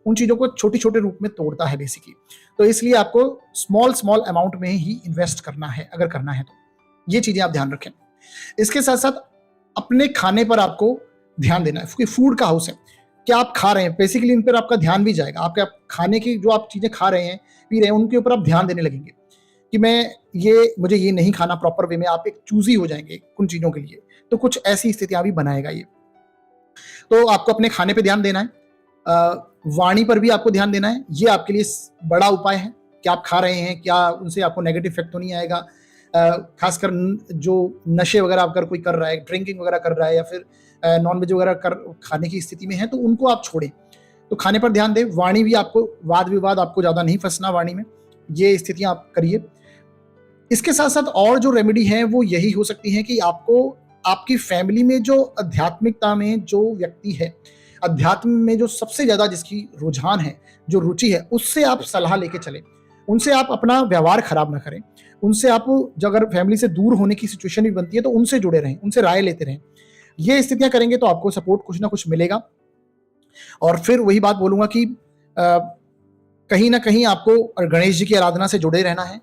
उन चीजों को छोटे छोटे रूप में तोड़ता है बेसिकली। तो इसलिए आपको स्मॉल अमाउंट में ही इन्वेस्ट करना है, अगर करना है तो ये चीजें आप ध्यान रखें। इसके साथ साथ अपने खाने पर आपको ध्यान देना है, क्योंकि फूड का हाउस है। क्या आप खा रहे हैं, बेसिकली इन पर आपका ध्यान भी जाएगा। आपके खाने की जो आप चीजें खा रहे हैं, पी रहे हैं, उनके ऊपर आप ध्यान देने लगेंगे कि मुझे ये नहीं खाना प्रॉपर वे में। आप एक चूजी हो जाएंगे उन चीजों के लिए। तो कुछ ऐसी स्थितियां भी बनाएगा ये। तो आपको अपने खाने पे ध्यान देना है, वाणी पर भी आपको ध्यान देना है। ये आपके लिए बड़ा उपाय है कि आप खा रहे हैं, क्या उनसे आपको नेगेटिव इफेक्ट तो नहीं आएगा। खासकर जो नशे वगैरह अगर कोई कर रहा है, ड्रिंकिंग वगैरह कर रहा है, या फिर नॉनवेज वगैरह खाने की स्थिति में है, तो उनको आप छोड़ें। तो खाने पर ध्यान दें। वाणी भी आपको, वाद विवाद आपको ज्यादा नहीं फंसना वाणी में, ये स्थितियां आप करिए। इसके साथ साथ और जो रेमेडी है वो यही हो सकती है कि आपको आपकी फैमिली में जो आध्यात्मिकता में जो व्यक्ति है, अध्यात्म में जो सबसे ज्यादा जिसकी रुझान है, जो रुचि है, उससे आप सलाह लेके चले। उनसे आप अपना व्यवहार खराब ना करें। उनसे आप, जो अगर फैमिली से दूर होने की सिचुएशन भी बनती है तो उनसे जुड़े रहें, उनसे राय लेते रहें। ये स्थितियां करेंगे तो आपको सपोर्ट कुछ ना कुछ मिलेगा। और फिर वही बात बोलूंगा कि कहीं ना कहीं आपको गणेश जी की आराधना से जुड़े रहना है।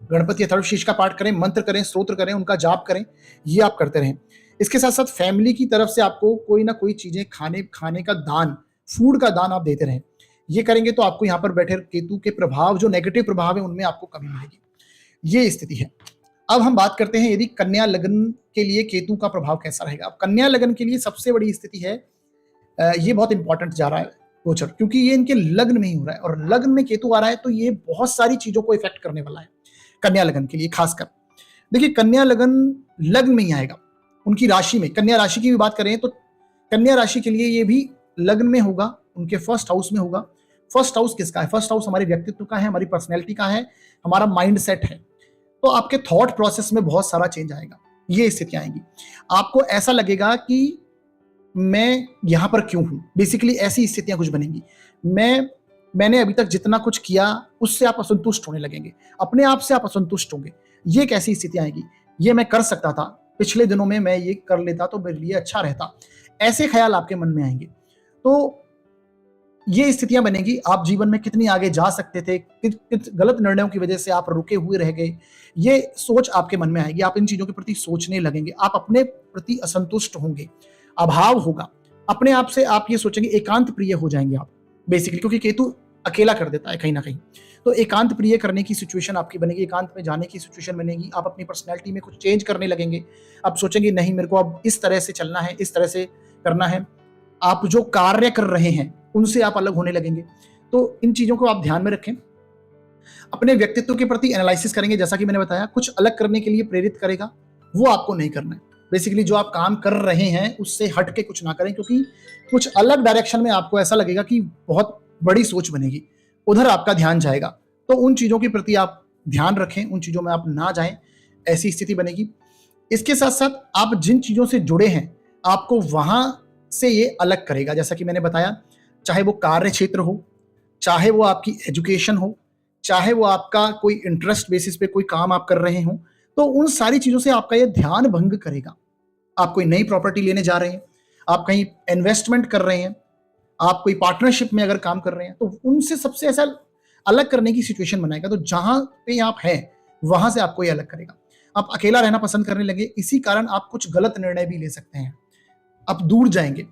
गणपति अथर्वशीर्ष का पाठ करें, मंत्र करें, स्तोत्र करें, उनका जाप करें, ये आप करते रहें। इसके साथ साथ फैमिली की तरफ से आपको कोई ना कोई चीजें खाने का दान, फूड का दान आप देते रहें। ये करेंगे तो आपको यहाँ पर बैठे केतु के प्रभाव, जो नेगेटिव प्रभाव है, उनमें आपको कमी मिलेगी। ये स्थिति है। अब हम बात करते हैं यदि कन्या लग्न के लिए केतु का प्रभाव कैसा रहेगा। अब कन्या लग्न के लिए सबसे बड़ी स्थिति है, ये बहुत इंपॉर्टेंट जा रहा है गोचर, क्योंकि ये इनके लग्न में ही हो रहा है और लग्न में केतु आ रहा है, तो ये बहुत सारी चीजों को इफेक्ट करने वाला है कन्या लग्न के लिए। खासकर देखिए, कन्या लग्न में ही आएगा, उनकी राशि में। कन्या राशि की भी बात करें तो कन्या राशि के लिए ये भी लग्न में होगा, उनके फर्स्ट हाउस में होगा। फर्स्ट हाउस किसका है? फर्स्ट हाउस हमारे व्यक्तित्व का है, हमारी पर्सनैलिटी का है, हमारा माइंड सेट है। तो आपके थॉट प्रोसेस में बहुत सारा चेंज आएगा। ये स्थितियां आएंगी, आपको ऐसा लगेगा कि मैं यहां पर क्यों हूं। बेसिकली ऐसी स्थितियां कुछ बनेंगी। मैंने अभी तक जितना कुछ किया उससे आप असंतुष्ट होने लगेंगे, अपने आप से आप असंतुष्ट होंगे। ये कैसी स्थितियां आएगी? ये मैं कर सकता था, पिछले दिनों में मैं ये कर लेता तो मेरे लिए अच्छा रहता, ऐसे ख्याल आपके मन में आएंगे। तो ये स्थितियां बनेगी। आप जीवन में कितनी आगे जा सकते थे, किस गलत निर्णयों की वजह से आप रुके हुए रह गए, ये सोच आपके मन में आएगी। आप इन चीजों के प्रति सोचने लगेंगे, आप अपने प्रति असंतुष्ट होंगे, अभाव होगा अपने आप से। आप ये सोचेंगे, एकांत प्रिय हो जाएंगे आप बेसिकली, क्योंकि केतु अकेला कर देता है कहीं ना कहीं। तो एकांत प्रिय करने की सिचुएशन आपकी बनेगी, एकांत में जाने की सिचुएशन बनेगी। आप अपनी पर्सनैलिटी में कुछ चेंज करने लगेंगे। आप सोचेंगे नहीं, मेरे को अब इस तरह से चलना है, इस तरह से करना है। आप जो कार्य कर रहे हैं उनसे आप अलग होने लगेंगे। तो इन चीजों को आप ध्यान में रखें। अपने व्यक्तित्व के प्रति एनालिसिस करेंगे, जैसा कि मैंने बताया, कुछ अलग करने के लिए प्रेरित करेगा, वो आपको नहीं करना है। बेसिकली जो आप काम कर रहे हैं उससे हट के कुछ ना करें, क्योंकि कुछ अलग डायरेक्शन में आपको ऐसा लगेगा कि बहुत बड़ी सोच बनेगी, उधर आपका ध्यान जाएगा। तो उन चीजों के प्रति आप ध्यान रखें, उन चीजों में आप ना जाएं, ऐसी स्थिति बनेगी। इसके साथ साथ आप जिन चीजों से जुड़े हैं आपको वहां से ये अलग करेगा। जैसा कि मैंने बताया, चाहे वो कार्य क्षेत्र हो, चाहे वो आपकी एजुकेशन हो, चाहे वो आपका कोई इंटरेस्ट बेसिस पे कोई काम आप कर रहे हो, तो उन सारी चीजों से आपका ये ध्यान भंग करेगा। आप कोई नई प्रॉपर्टी लेने जा रहे हैं, आप कहीं इन्वेस्टमेंट कर रहे हैं, आप कोई पार्टनरशिप में अगर काम कर रहे हैं, तो उनसे सबसे ऐसा अलग करने की सिचुएशन बनाएगा। तो जहां पे आप हैं वहां से आपको ये अलग करेगा। आप अकेला रहना पसंद करने लगे, इसी कारण आप कुछ गलत निर्णय भी ले सकते हैं। आप दूर जाएंगे,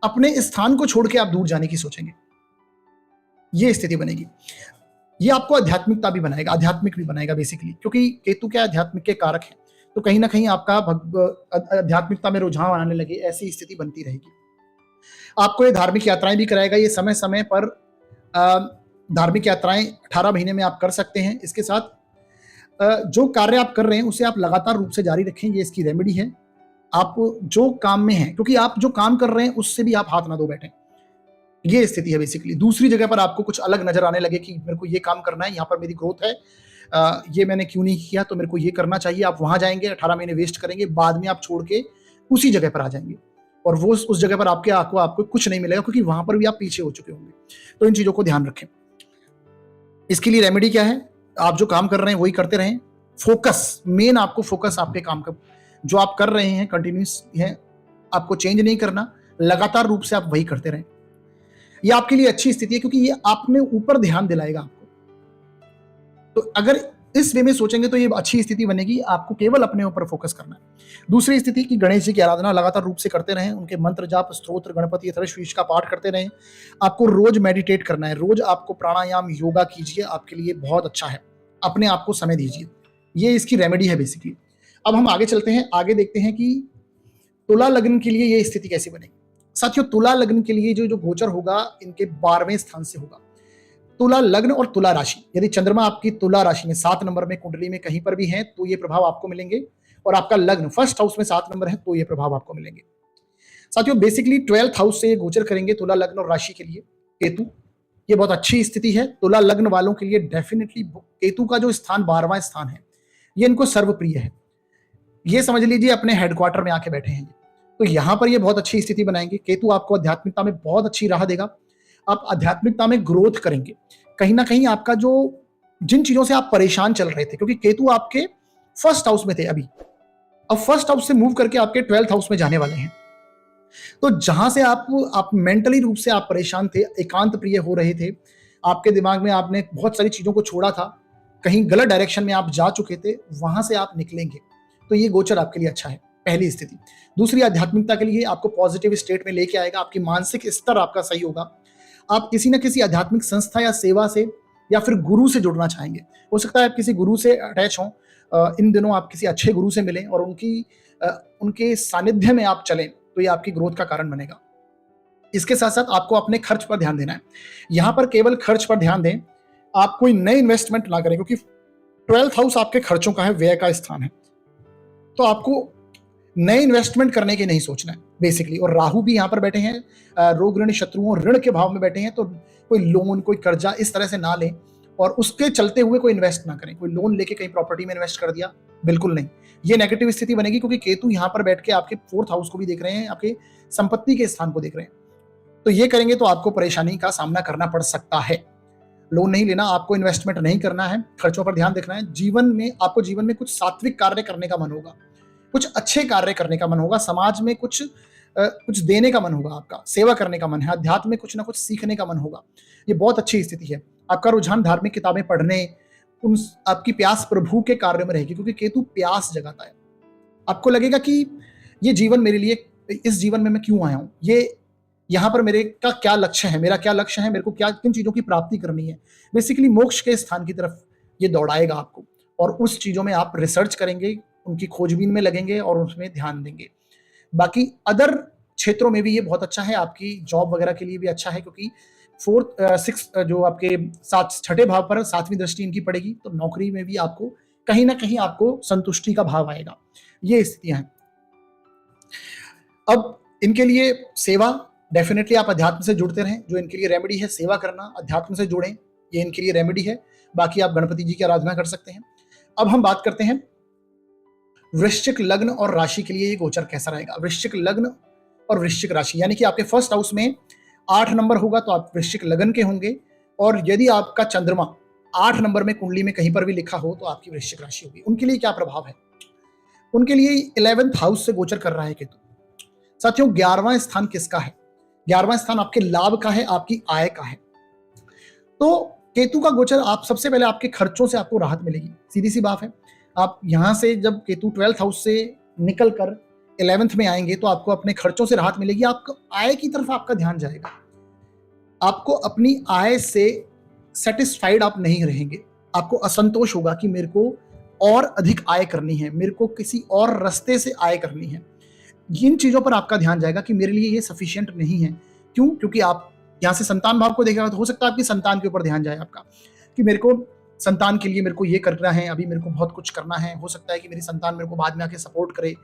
अपने स्थान को छोड़ के आप दूर जाने की सोचेंगे, ये स्थिति बनेगी। ये आपको आध्यात्मिकता भी बनाएगा, आध्यात्मिक भी बनाएगा बेसिकली, क्योंकि केतु क्या आध्यात्मिक के कारक है। तो कहीं ना कहीं आपका आध्यात्मिकता में रुझान आने लगे, ऐसी स्थिति बनती रहेगी। आपको ये धार्मिक यात्राएं भी कराएगा। ये समय समय पर धार्मिक यात्राएं 18 महीने में आप कर सकते हैं। इसके साथ जो कार्य आप कर रहे हैं उसे आप लगातार रूप से जारी रखें, ये इसकी रेमेडी है। आप जो काम में हैं, क्योंकि आप जो काम कर रहे हैं उससे भी आप हाथ ना दो बैठे, ये स्थिति है बेसिकली। दूसरी जगह पर आपको कुछ अलग नजर आने लगे कि मेरे को ये काम करना है, यहाँ पर मेरी ग्रोथ है, ये मैंने क्यों नहीं किया, तो मेरे को ये करना चाहिए। आप वहां जाएंगे, 18 महीने वेस्ट करेंगे, बाद में आप छोड़ के उसी जगह पर आ जाएंगे, और वो उस जगह पर आपको कुछ नहीं मिलेगा, क्योंकि वहां पर भी आप पीछे हो चुके होंगे। तो इन चीजों को ध्यान रखें। इसके लिए रेमेडी क्या है? आप जो काम कर रहे हैं वही करते रहें। फोकस, मेन आपको फोकस आपके काम का जो आप कर रहे हैं कंटिन्यूस है, आपको चेंज नहीं करना, लगातार रूप से आप वही करते रहें। ये आपके लिए अच्छी स्थिति है, क्योंकि ये आपने ऊपर ध्यान दिलाएगा आपको। तो अगर इस वे में सोचेंगे तो ये अच्छी स्थिति बनेगी। आपको केवल अपने ऊपर फोकस करना है। दूसरी स्थिति की गणेश जी की आराधना लगातार रूप से करते रहें, उनके मंत्र जाप, स्तोत्र, गणपति ईश का पाठ करते रहें। आपको रोज मेडिटेट करना है, रोज आपको प्राणायाम, योगा कीजिए, आपके लिए बहुत अच्छा है। अपने आप को समय दीजिए, ये इसकी रेमेडी है बेसिकली। अब हम आगे चलते हैं, आगे देखते हैं कि तुला लग्न के लिए ये स्थिति कैसी बनेगी। साथियों, तुला लग्न के लिए जो गोचर होगा इनके 12वें स्थान से होगा। तुला लग्न और तुला राशि, यदि चंद्रमा आपकी तुला राशि में 7 नंबर में कुंडली में कहीं पर भी है तो ये प्रभाव आपको मिलेंगे, और आपका लग्न फर्स्ट हाउस में 7 नंबर है तो ये प्रभाव आपको मिलेंगे। साथियों, बेसिकली 12th हाउस से ये गोचर करेंगे तुला लग्न और राशि के लिए केतु। ये बहुत अच्छी स्थिति है तुला लग्न वालों के लिए। डेफिनेटली केतु का जो स्थान 12वां स्थान है, ये इनको सर्वप्रिय है। ये समझ लीजिए अपने हेडक्वार्टर में आके बैठे हैं, तो यहां पर ये बहुत अच्छी स्थिति बनाएंगे। केतु आपको आध्यात्मिकता में बहुत अच्छी राह देगा। आप आध्यात्मिकता में ग्रोथ करेंगे। कहीं ना कहीं आपका जो जिन चीजों से आप परेशान चल रहे थे, क्योंकि केतु आपके फर्स्ट हाउस में थे अभी, अब फर्स्ट हाउस से मूव करके आपके 12th हाउस में जाने वाले हैं। तो जहां से आप मेंटली रूप से आप परेशान थे, एकांत प्रिय हो रहे थे, आपके दिमाग में आपने बहुत सारी चीजों को छोड़ा था, कहीं गलत डायरेक्शन में आप जा चुके थे, वहां से आप निकलेंगे। तो ये गोचर आपके लिए अच्छा है, पहली स्थिति। दूसरी, आध्यात्मिकता के लिए आपको पॉजिटिव स्टेट में लेके आएगा। आपकी मानसिक स्तर आपका सही होगा। आप किसी न किसी आध्यात्मिक संस्था या सेवा से या फिर गुरु से जुड़ना चाहेंगे। हो सकता है आप किसी गुरु से अटैच हों, इन दिनों आप किसी अच्छे गुरु से मिलें और उनके सानिध्य में आप चलें, तो ये आपकी ग्रोथ का कारण बनेगा। इसके साथ साथ आपको अपने खर्च पर ध्यान देना है। यहां पर केवल खर्च पर ध्यान दें, आप कोई नई इन्वेस्टमेंट ना करें, क्योंकि 12th हाउस आपके खर्चों का है, व्यय का स्थान है। तो आपको नए इन्वेस्टमेंट करने के नहीं सोचना है बेसिकली। और राहु भी यहाँ पर बैठे हैं, रोग ऋण शत्रुओं ऋण के भाव में बैठे हैं, तो कोई लोन, कोई कर्जा इस तरह से ना लें और उसके चलते हुए कोई इन्वेस्ट ना करें। कोई लोन लेके कहीं प्रॉपर्टी में इन्वेस्ट कर दिया, बिल्कुल नहीं। ये नेगेटिव स्थिति बनेगी, क्योंकि केतु यहाँ पर बैठ के आपके 4th हाउस को भी देख रहे हैं, आपके संपत्ति के स्थान को देख रहे हैं। तो ये करेंगे तो आपको परेशानी का सामना करना पड़ सकता है। लोन नहीं लेना, आपको इन्वेस्टमेंट नहीं करना है, खर्चों पर ध्यान देखना है। आपको जीवन में कुछ सात्विक कार्य करने का मन होगा, कुछ अच्छे कार्य करने का मन होगा, समाज में कुछ देने का मन होगा, आपका सेवा करने का मन है, अध्यात्म में कुछ ना कुछ सीखने का मन होगा। ये बहुत अच्छी स्थिति है। आपका रुझान धार्मिक किताबें पढ़ने, आपकी प्यास प्रभु के कार्य में रहेगी, क्योंकि केतु प्यास जगाता है। आपको लगेगा कि ये जीवन मेरे लिए, इस जीवन में मैं क्यों आया हूं, ये यहाँ पर मेरे का क्या लक्ष्य है, मेरा क्या लक्ष्य है, मेरे को क्या किन चीजों की प्राप्ति करनी है, बेसिकली मोक्ष के स्थान की तरफ ये दौड़ाएगा आपको, और उस चीजों में आप रिसर्च करेंगे, उनकी खोजबीन में लगेंगे और उसमें ध्यान देंगे। बाकी अदर क्षेत्रों में भी ये बहुत अच्छा है, आपकी जॉब वगैरह के लिए भी अच्छा है, क्योंकि फोर्थ सिक्स जो आपके सात छठे भाव पर सातवीं दृष्टि इनकी पड़ेगी, तो नौकरी में भी आपको कहीं ना कहीं आपको संतुष्टि का भाव आएगा। ये स्थितियां हैं। अब इनके लिए सेवा, डेफिनेटली आप अध्यात्म से जुड़ते रहें, जो इनके लिए रेमेडी है सेवा करना, अध्यात्म से जुड़ें, ये इनके लिए रेमेडी है। बाकी आप गणपति जी की आराधना कर सकते हैं। अब हम बात करते हैं वृश्चिक लग्न और राशि के लिए ये गोचर कैसा रहेगा। वृश्चिक लग्न और वृश्चिक राशि, यानी कि आपके फर्स्ट हाउस में 8 नंबर होगा तो आप वृश्चिक लग्न के होंगे, और यदि आपका चंद्रमा 8 नंबर में कुंडली में कहीं पर भी लिखा हो तो आपकी वृश्चिक राशि होगी। उनके लिए क्या प्रभाव है? उनके लिए 11th हाउस से गोचर कर रहा है केतु। साथियों 11वां स्थान किसका है? 11वां स्थान आपके लाभ का है, आपकी आय का है। तो केतु का गोचर, आप सबसे पहले आपके खर्चों से आपको राहत मिलेगी, सीधी सी बात है। आप यहां से जब केतु 12th हाउस से निकल कर 11th में आएंगे तो आपको अपने खर्चों से राहत मिलेगी, आपको आय की तरफ आपका ध्यान जाएगा। आपको अपनी आय से सेटिस्फाइड आप नहीं रहेंगे, आपको असंतोष होगा कि मेरे को और अधिक आय करनी है, मेरे को किसी और रास्ते से आय करनी है। इन चीजों पर आपका ध्यान जाएगा कि मेरे लिए ये सफिशिएंट नहीं है। क्यों? क्योंकि आप यहाँ से संतान भाव को देखेगा तो हो सकता है आपकी संतान के ऊपर ध्यान जाए आपका, कि मेरे को संतान के लिए मेरे को ये करना है, अभी मेरे को बहुत कुछ करना है, हो सकता है कि मेरी संतान मेरे को बाद में आके सपोर्ट करे।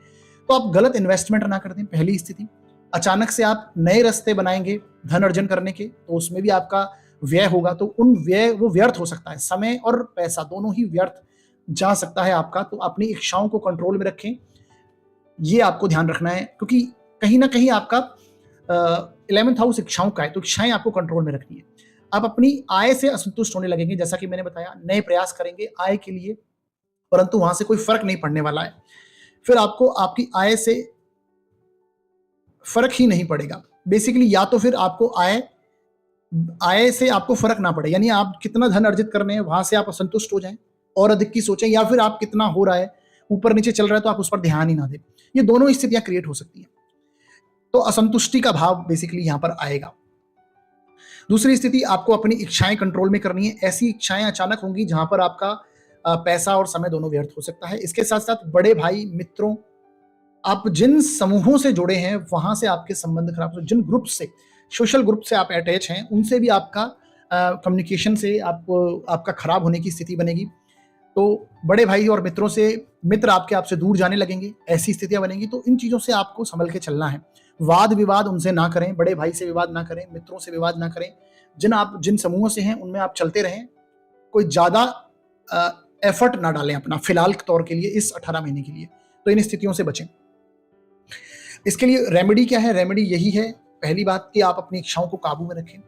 तो आप गलत इन्वेस्टमेंट ना कर दें, पहली स्थिति। अचानक से आप नए रास्ते बनाएंगे धन अर्जन करने के, तो उसमें भी आपका व्यय होगा, तो वो व्यर्थ हो सकता है, समय और पैसा दोनों ही व्यर्थ जा सकता है आपका। तो अपनी इच्छाओं को कंट्रोल में रखें, ये आपको ध्यान रखना है, क्योंकि कहीं ना कहीं आपका 11th हाउस इच्छाओं का है, तो इच्छाएं आपको कंट्रोल में रखनी है। आप अपनी आय से असंतुष्ट होने लगेंगे, जैसा कि मैंने बताया, नए प्रयास करेंगे आय के लिए, परंतु वहां से कोई फर्क नहीं पड़ने वाला है। फिर आपको आपकी आय से फर्क ही नहीं पड़ेगा, बेसिकली। या तो फिर आपको आय से आपको फर्क ना पड़े, यानी आप कितना धन अर्जित करने हैं वहां से आप असंतुष्ट हो जाएं और अधिक की सोचें, या फिर आप कितना हो रहा है ऊपर नीचे चल रहा है तो आप उस पर ध्यान ही ना दें। ये दोनों स्थितियां क्रिएट हो सकती हैं, तो असंतुष्टि का भाव बेसिकली यहां पर आएगा। दूसरी स्थिति, आपको अपनी इच्छाएं कंट्रोल में करनी है। ऐसी इच्छाएं अचानक होंगी जहां पर आपका पैसा और समय दोनों व्यर्थ हो सकता है। इसके साथ साथ बड़े भाई, मित्रों, आप जिन समूहों से जुड़े हैं वहां से आपके संबंध खराब हो, जिन ग्रुप से, सोशल ग्रुप से आप अटैच हैं, उनसे भी आपका कम्युनिकेशन से आपका खराब होने की स्थिति बनेगी। तो बड़े भाई और मित्रों से, मित्र आपसे दूर जाने लगेंगे, ऐसी स्थितियां बनेंगी। तो इन चीजों से आपको संभल के चलना है। वाद विवाद उनसे ना करें, बड़े भाई से विवाद ना करें, मित्रों से विवाद ना करें। जिन समूहों से हैं उनमें आप चलते रहें, कोई ज्यादा एफर्ट ना डालें अपना फिलहाल के तौर के लिए, इस 18 महीने के लिए। तो इन स्थितियों से बचें। इसके लिए रेमेडी क्या है? रेमेडी यही है, पहली बात कि आप अपनी इच्छाओं को काबू में रखें।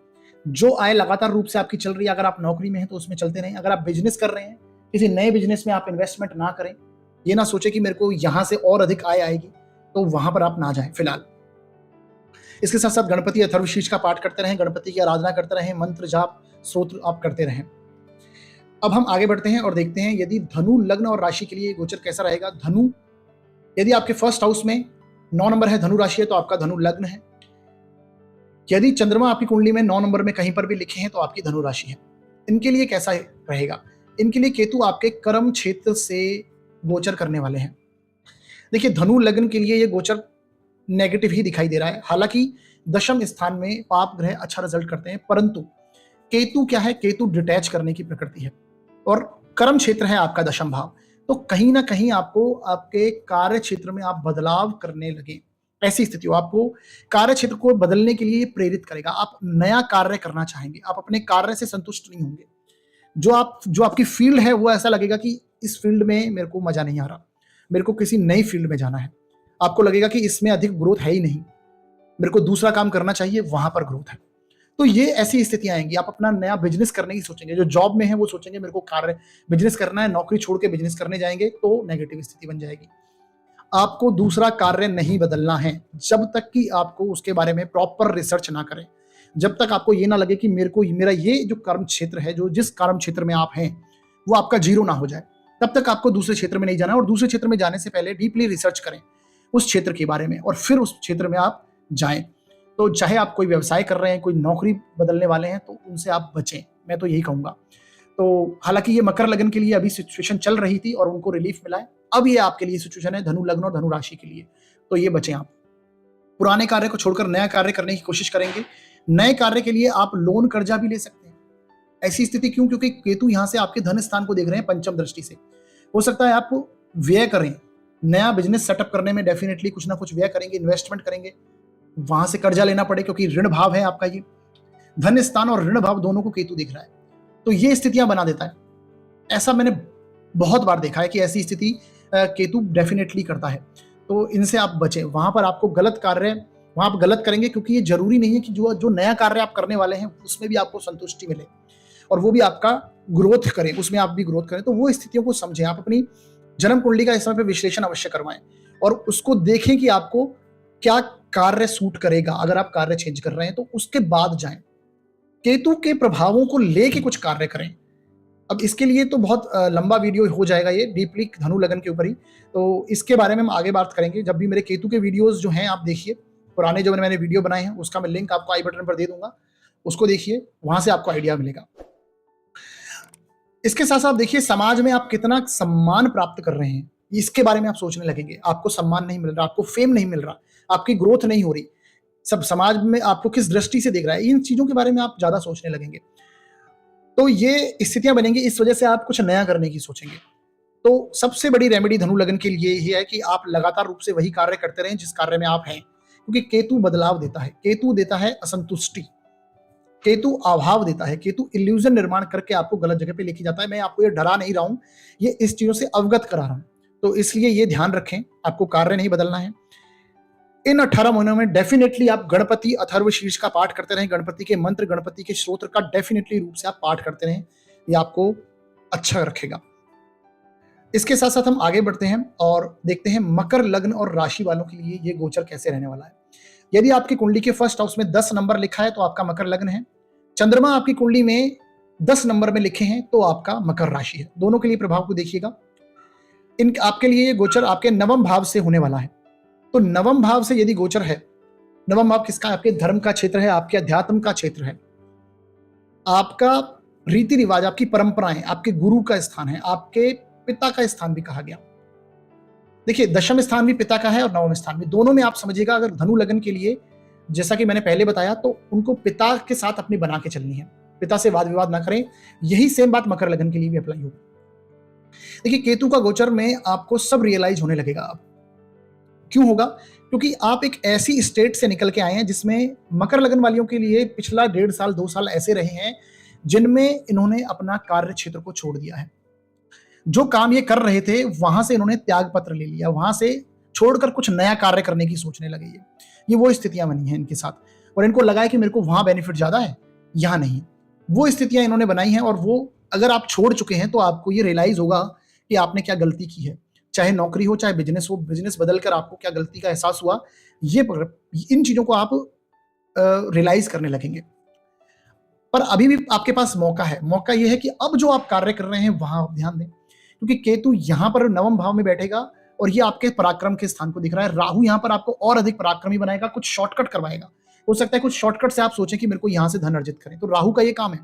जो आय लगातार रूप से आपकी चल रही है, अगर आप नौकरी में हैं तो उसमें चलते रहें। अगर आप बिजनेस कर रहे हैं, किसी नए बिजनेस में आप इन्वेस्टमेंट ना करें। ये ना सोचे कि मेरे को यहां से और अधिक आय आएगी, तो वहां पर आप ना जाएं फिलहाल। इसके साथ साथ गणपति अथर्वशीर्ष का पाठ करते रहें, गणपति की आराधना करते रहें, मंत्र जाप स्तोत्र आप करते रहें। अब हम आगे बढ़ते हैं और देखते हैं यदि धनु लग्न और राशि के लिए गोचर कैसा रहेगा। धनु, यदि आपके फर्स्ट हाउस में 9 नंबर है, धनु राशि है, तो आपका धनु लग्न है। यदि चंद्रमा आपकी कुंडली में 9 नंबर में कहीं पर भी लिखे हैं तो आपकी धनु राशि है। इनके लिए कैसा रहेगा? इनके लिए केतु आपके कर्म क्षेत्र से गोचर करने वाले हैं। देखिए, धनु लग्न के लिए ये गोचर नेगेटिव ही दिखाई दे रहा है। हालांकि दशम स्थान में पाप ग्रह अच्छा रिजल्ट करते हैं, परंतु केतु क्या है? केतु डिटैच करने की प्रकृति है और कर्म क्षेत्र है आपका दशम भाव। तो कहीं ना कहीं आपको आपके कार्य क्षेत्र में आप बदलाव करने लगे, ऐसी स्थिति हो। आपको कार्य क्षेत्र को बदलने के लिए प्रेरित करेगा। आप नया कार्य करना चाहेंगे, आप अपने कार्य से संतुष्ट नहीं होंगे। जो आपकी फील्ड है वो ऐसा लगेगा कि इस फील्ड में मेरे को मजा नहीं आ रहा, मेरे को किसी नई फील्ड में जाना है। आपको लगेगा कि इसमें अधिक ग्रोथ है ही नहीं, मेरे को दूसरा काम करना चाहिए, वहां पर ग्रोथ है। तो ये ऐसी स्थितियां आएंगी। आप अपना नया बिजनेस करने की सोचेंगे। जो जॉब में है वो सोचेंगे मेरे को कार्य बिजनेस करना है, नौकरी छोड़ के बिजनेस करने जाएंगे तो नेगेटिव स्थिति बन जाएगी। आपको दूसरा कार्य नहीं बदलना है जब तक कि आपको उसके बारे में प्रॉपर रिसर्च ना करें, जब तक आपको ये ना लगे कि मेरा ये जो कर्म क्षेत्र है, जो जिस कर्म क्षेत्र में आप हैं वो आपका जीरो ना हो जाए, तब तक आपको दूसरे क्षेत्र में नहीं जाना। और दूसरे क्षेत्र में जाने से पहले डीपली रिसर्च करें उस क्षेत्र के बारे में और फिर उस क्षेत्र में आप जाएं। तो चाहे आप कोई व्यवसाय कर रहे हैं, कोई नौकरी बदलने वाले हैं, तो उनसे आप बचें, मैं तो यही कहूंगा। तो हालांकि ये मकर लगन के लिए अभी सिचुएशन चल रही थी और उनको रिलीफ मिला है, अब ये आपके लिए सिचुएशन है धनु लग्न और धनु राशि के लिए, तो ये बचें आप। पुराने कार्य को छोड़कर नया कार्य करने की कोशिश करेंगे। नए कार्य के लिए आप लोन कर्जा भी ले सकते हैं। ऐसी स्थिति क्यों? क्योंकि केतु यहां से आपके धन स्थान को देख रहे हैं पंचम दृष्टि से। हो सकता है आप व्यय करें, नया बिजनेस सेटअप करने में डेफिनेटली कुछ ना कुछ व्यय करेंगे, इन्वेस्टमेंट करेंगे, वहां से कर्जा लेना पड़े, क्योंकि ऋण भाव है आपका ये। धन स्थान और ऋण भाव दोनों को केतु दिख रहा है, तो ये स्थितियां बना देता है। ऐसा मैंने बहुत बार देखा है कि ऐसी स्थिति केतु डेफिनेटली करता है, तो इनसे आप बचें। वहां पर आपको गलत कार्य, वहां आप गलत करेंगे, क्योंकि ये जरूरी नहीं है कि जो नया कार्य आप करने वाले हैं उसमें भी आपको संतुष्टि मिले और वो भी आपका ग्रोथ करे, उसमें आप भी ग्रोथ करें। तो वो स्थितियों को समझें, आप अपनी जन्म कुंडली का इस समय पे विश्लेषण अवश्य करवाएं और उसको देखें कि आपको क्या कार्य सूट करेगा। अगर आप कार्य चेंज कर रहे हैं तो उसके बाद जाएं। केतु के प्रभावों को लेके कुछ कार्य करें। अब इसके लिए तो बहुत लंबा वीडियो हो जाएगा, ये डीपली धनु लगन के ऊपर ही, तो इसके बारे में हम आगे बात करेंगे। जब भी मेरे केतु के वीडियोस जो हैं आप देखिए, पुराने जो मैंने वीडियो बनाए हैं उसका मैं लिंक आपको आई बटन पर दे दूंगा, उसको देखिए, वहां से आपको आइडिया मिलेगा। इसके साथ साथ देखिए समाज में आप कितना सम्मान प्राप्त कर रहे हैं, इसके बारे में आप सोचने लगेंगे। आपको सम्मान नहीं मिल रहा, आपको फेम नहीं मिल रहा, आपकी ग्रोथ नहीं हो रही, सब समाज में आपको किस दृष्टि से देख रहा है, इन चीजों के बारे में आप ज्यादा सोचने लगेंगे। तो ये स्थितियां बनेंगी, इस वजह से आप कुछ नया करने की सोचेंगे। तो सबसे बड़ी रेमेडी धनु लगन के लिए ये है कि आप लगातार रूप से वही कार्य करते रहें जिस कार्य में आप हैं, क्योंकि केतु बदलाव देता है, केतु देता है असंतुष्टि, केतु अभाव देता है, केतु इल्यूजन निर्माण करके आपको गलत जगह पे लेके जाता है। मैं आपको ये डरा नहीं रहा हूं, ये इस चीजों से अवगत करा रहा हूं, तो इसलिए ये ध्यान रखें, आपको कार्य नहीं बदलना है। इन 18 महीनों में डेफिनेटली आप गणपति अथर्व शीर्ष का पाठ करते रहें, गणपति के मंत्र, गणपति के स्तोत्र का डेफिनेटली रूप से आप पाठ करते रहें, ये आपको अच्छा रखेगा। इसके साथ साथ हम आगे बढ़ते हैं और देखते हैं मकर लग्न और राशि वालों के लिए ये गोचर कैसे रहने वाला है। यदि आपकी कुंडली के फर्स्ट हाउस में 10 नंबर लिखा है तो आपका मकर लग्न है। चंद्रमा आपकी कुंडली में 10 नंबर में लिखे हैं तो आपका मकर राशि है। दोनों के लिए प्रभाव को देखिएगा। इन आपके लिए ये गोचर आपके नवम भाव से होने वाला है। तो नवम भाव से यदि गोचर है, नवम भाव किसका? आपके धर्म का क्षेत्र है, आपके अध्यात्म का क्षेत्र है, आपका रीति रिवाज, आपकी परंपराएं, आपके गुरु का स्थान है, आपके पिता का स्थान भी कहा गया। देखिए दशम स्थान भी पिता का है और नवम स्थान भी, दोनों में आप समझिएगा। अगर धनु लगन के लिए, जैसा कि मैंने पहले बताया, तो उनको पिता के साथ अपनी बना के चलनी है, पिता से वाद विवाद ना करें। यही सेम बात मकर लगन के लिए भी अप्लाई होगी। देखिए केतु का गोचर में आपको सब रियलाइज होने लगेगा। अब क्यों होगा? क्योंकि आप एक ऐसी स्टेट से निकल के आए हैं जिसमें मकर लगन वालियों के लिए पिछला 1.5 साल 2 साल ऐसे रहे हैं जिनमें इन्होंने अपना कार्य क्षेत्र को छोड़ दिया है। जो काम ये कर रहे थे वहां से इन्होंने त्याग पत्र ले लिया, वहां से छोड़कर कुछ नया कार्य करने की सोचने लगे। ये वो स्थितियां बनी हैं इनके साथ, और इनको लगा है कि मेरे को वहां बेनिफिट ज्यादा है, यहाँ नहीं। वो स्थितियां इन्होंने बनाई हैं, और वो अगर आप छोड़ चुके हैं तो आपको ये रियलाइज होगा कि आपने क्या गलती की है। चाहे नौकरी हो, चाहे बिजनेस हो, बिजनेस बदलकर आपको क्या गलती का एहसास हुआ, ये इन चीजों को आप रियलाइज करने लगेंगे। पर अभी भी आपके पास मौका है। मौका ये है कि अब जो आप कार्य कर रहे हैं वहां आप ध्यान दें, क्योंकि केतु यहां पर नवम भाव में बैठेगा और ये आपके पराक्रम के स्थान को दिख रहा है। राहु यहां पर आपको और अधिक पराक्रमी बनाएगा, कुछ शॉर्टकट करवाएगा। हो सकता है कुछ शॉर्टकट से आप सोचें कि मेरे को यहां से धन अर्जित करें, तो राहु का ये काम है।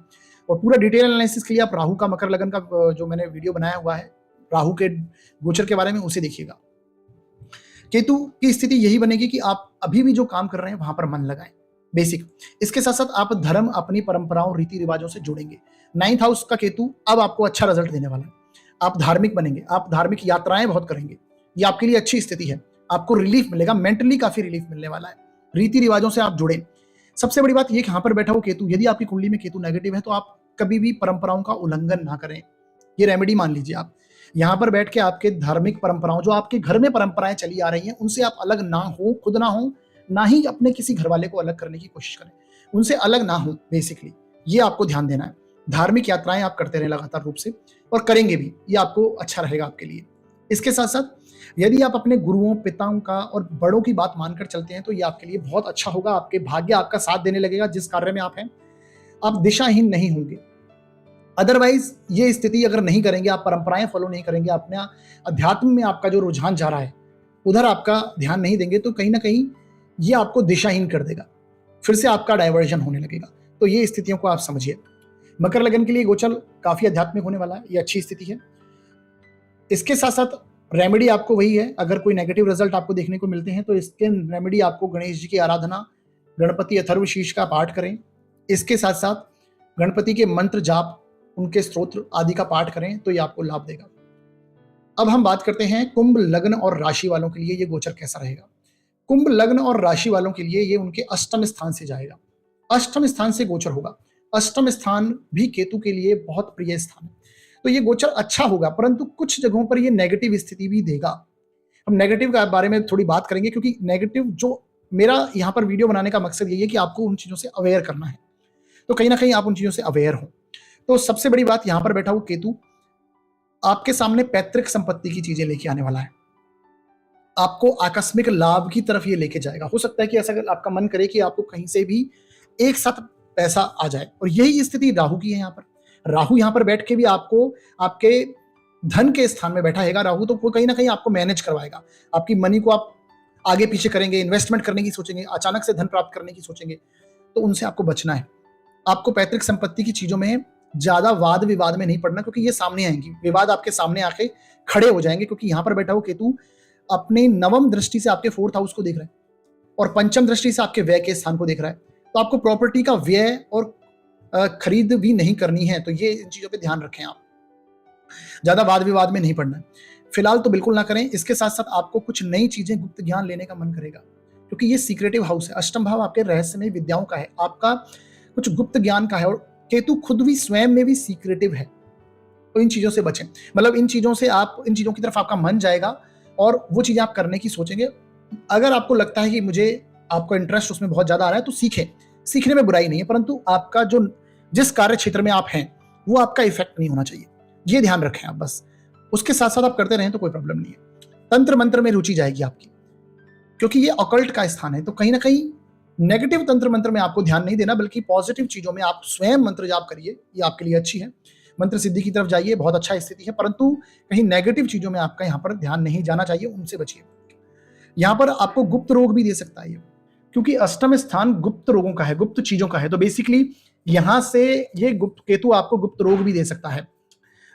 और पूरा डिटेल एनालिसिस के लिए आप राहु का मकर लगन का जो मैंने वीडियो बनाया हुआ है राहु के गोचर के बारे में, उसे देखिएगा। केतु की स्थिति यही बनेगी कि आप अभी भी जो काम कर रहे हैं वहां पर मन लगाएं, बेसिक। इसके साथ साथ आप धर्म, अपनी परंपराओं, रीति रिवाजों से जुड़ेंगे। 9th हाउस का केतु अब आपको अच्छा रिजल्ट देने वाला है। आप धार्मिक बनेंगे, आप धार्मिक यात्राएं बहुत करेंगे, ये आपके लिए अच्छी स्थिति है। आपको रिलीफ मिलेगा, मेंटली काफी रिलीफ मिलने वाला है। रीति रिवाजों से आप जुड़े। सबसे बड़ी बात ये कि यहाँ पर बैठा हो केतु, यदि आपकी कुंडली में केतु नेगेटिव है तो आप कभी भी परंपराओं का उल्लंघन ना करें। ये रेमेडी मान लीजिए आप। यहाँ पर बैठ के आपके धार्मिक परंपराओं, जो आपके घर में परंपराएं चली आ रही हैं, उनसे आप अलग ना हो, खुद ना हो, ना ही अपने किसी घर वाले को अलग करने की कोशिश करें, उनसे अलग ना हो। बेसिकली ये आपको ध्यान देना है। धार्मिक यात्राएं आप करते रहें लगातार रूप से, और करेंगे भी, ये आपको अच्छा रहेगा आपके लिए। इसके साथ साथ यदि आप अपने गुरुओं, पिताओं का और बड़ों की बात मानकर चलते हैं तो ये आपके लिए बहुत अच्छा होगा। आपके भाग्य आपका साथ देने लगेगा। जिस कार्य में आप हैं आप दिशाहीन नहीं होंगे। अदरवाइज ये स्थिति अगर नहीं करेंगे, आप परंपराएं फॉलो नहीं करेंगे, अपने अध्यात्म में आपका जो रुझान जा रहा है उधर आपका ध्यान नहीं देंगे, तो कहीं ना कहीं ये आपको दिशाहीन कर देगा। फिर से आपका डायवर्जन होने लगेगा। तो ये स्थितियों को आप समझिए। मकर लगन के लिए गोचर काफी आध्यात्मिक होने वाला है, ये अच्छी स्थिति है। इसके साथ साथ रेमेडी आपको वही है, अगर कोई नेगेटिव रिजल्ट आपको देखने को मिलते हैं तो इसके रेमेडी आपको गणेश जी की आराधना, गणपति अथर्वशीर्ष का पाठ करें। इसके साथ साथ गणपति के मंत्र जाप, उनके स्तोत्र आदि का पाठ करें तो ये आपको लाभ देगा। अब हम बात करते हैं कुंभ लग्न और राशि वालों के लिए ये गोचर कैसा रहेगा। कुंभ लग्न और राशि वालों के लिए ये उनके अष्टम स्थान से जाएगा, अष्टम स्थान से गोचर होगा। अष्टम स्थान भी केतु के लिए बहुत प्रिय स्थान है, तो ये गोचर अच्छा होगा, परंतु कुछ जगहों पर ये नेगेटिव स्थिति भी देगा। हम नेगेटिव के बारे में थोड़ी बात करेंगे, क्योंकि नेगेटिव जो मेरा यहाँ पर वीडियो बनाने का मकसद यही है कि आपको उन चीजों से अवेयर करना है, तो कहीं ना कहीं आप उन चीजों से अवेयर हो। तो सबसे बड़ी बात, यहाँ पर बैठा हुआ केतु आपके सामने पैतृक संपत्ति की चीजें लेके आने वाला है, आपको आकस्मिक लाभ की तरफ ये लेके जाएगा। हो सकता है कि ऐसा आपका मन करे कि आपको कहीं से भी एक साथ पैसा आ जाए, और यही स्थिति राहु की है। यहाँ पर राहु यहाँ पर बैठ के भी आपको आपके धन के स्थान में बैठा है राहु, तो वो कहीं ना कहीं आपको मैनेज करवाएगा। आपकी मनी को आप आगे पीछे करेंगे, इन्वेस्टमेंट करने की सोचेंगे, अचानक से धन प्राप्त करने की सोचेंगे, तो उनसे आपको बचना है। आपको पैतृक संपत्ति की चीजों में ज्यादा वाद विवाद में नहीं पड़ना, क्योंकि ये सामने आएंगी, विवाद आपके सामने आके खड़े हो जाएंगे, क्योंकि यहाँ पर बैठा हुआ केतु अपनी नवम दृष्टि से आपके 4th हाउस को देख रहा है और पंचम दृष्टि से आपके व्यय के स्थान को देख रहा है। तो आपको प्रॉपर्टी का व्यय और खरीद भी नहीं करनी है, तो ये इन चीजों पे ध्यान रखें। आप ज्यादा वाद विवाद में नहीं पड़ना है, फिलहाल तो बिल्कुल ना करें। इसके साथ साथ आपको कुछ नई चीजें, गुप्त ज्ञान लेने का मन करेगा, क्योंकि ये सीक्रेटिव हाउस है। अष्टम भाव आपके रहस्यमय विद्याओं का है, आपका कुछ गुप्त ज्ञान का है, और केतु खुद भी स्वयं में भी सीक्रेटिव है। तो इन चीजों से बचें, मतलब इन चीजों से आप, इन चीजों की तरफ आपका मन जाएगा और वो चीजें आप करने की सोचेंगे। अगर आपको लगता है कि मुझे, आपको इंटरेस्ट उसमें बहुत ज्यादा आ रहा है, तो सीखें, सीखने में बुराई नहीं है, परंतु आपका जो जिस कार्य क्षेत्र में आप हैं वो आपका इफेक्ट नहीं होना चाहिए, ये ध्यान रखें आप बस। उसके साथ साथ आप करते रहें तो कोई प्रॉब्लम नहीं है। तंत्र मंत्र में रुचि जाएगी आपकी, क्योंकि ये ऑकल्ट का स्थान है, तो कहीं ना कहीं नेगेटिव तंत्र मंत्र में आपको ध्यान नहीं देना, बल्कि पॉजिटिव चीजों में आप स्वयं मंत्र जाप करिए, ये आपके लिए अच्छी है। मंत्र सिद्धि की तरफ जाइए, बहुत अच्छा स्थिति है, परंतु कहीं नेगेटिव चीजों में आपका यहाँ पर ध्यान नहीं जाना चाहिए, उनसे बचिए। यहाँ पर आपको गुप्त रोग भी दे सकता है ये, क्योंकि अष्टम स्थान गुप्त रोगों का है, गुप्त चीजों का है, तो बेसिकली यहां से ये गुप्त केतु आपको गुप्त रोग भी दे सकता है।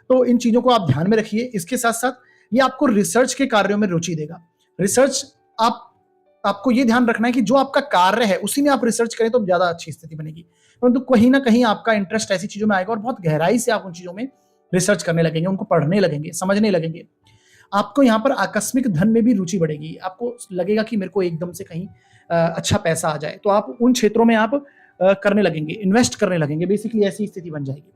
तो इन चीजों को आप ध्यान में रखिए। इसके साथ साथ ये आपको रिसर्च के कार्यों में रुचि देगा। रिसर्च आपको ये ध्यान रखना है कि जो आपका कार्य है उसी में आप रिसर्च करें तो ज्यादा अच्छी स्थिति बनेगी, परंतु कहीं ना कहीं आपका इंटरेस्ट ऐसी चीजों में आएगा और बहुत गहराई से आप उन चीजों में रिसर्च करने लगेंगे, उनको पढ़ने लगेंगे, समझने लगेंगे। आपको यहाँ पर आकस्मिक धन में भी रुचि बढ़ेगी, आपको लगेगा कि मेरे को एकदम से कहीं अच्छा पैसा आ जाए, तो आप उन क्षेत्रों में आप करने लगेंगे, इन्वेस्ट करने लगेंगे, बेसिकली ऐसी स्थिति बन जाएगी।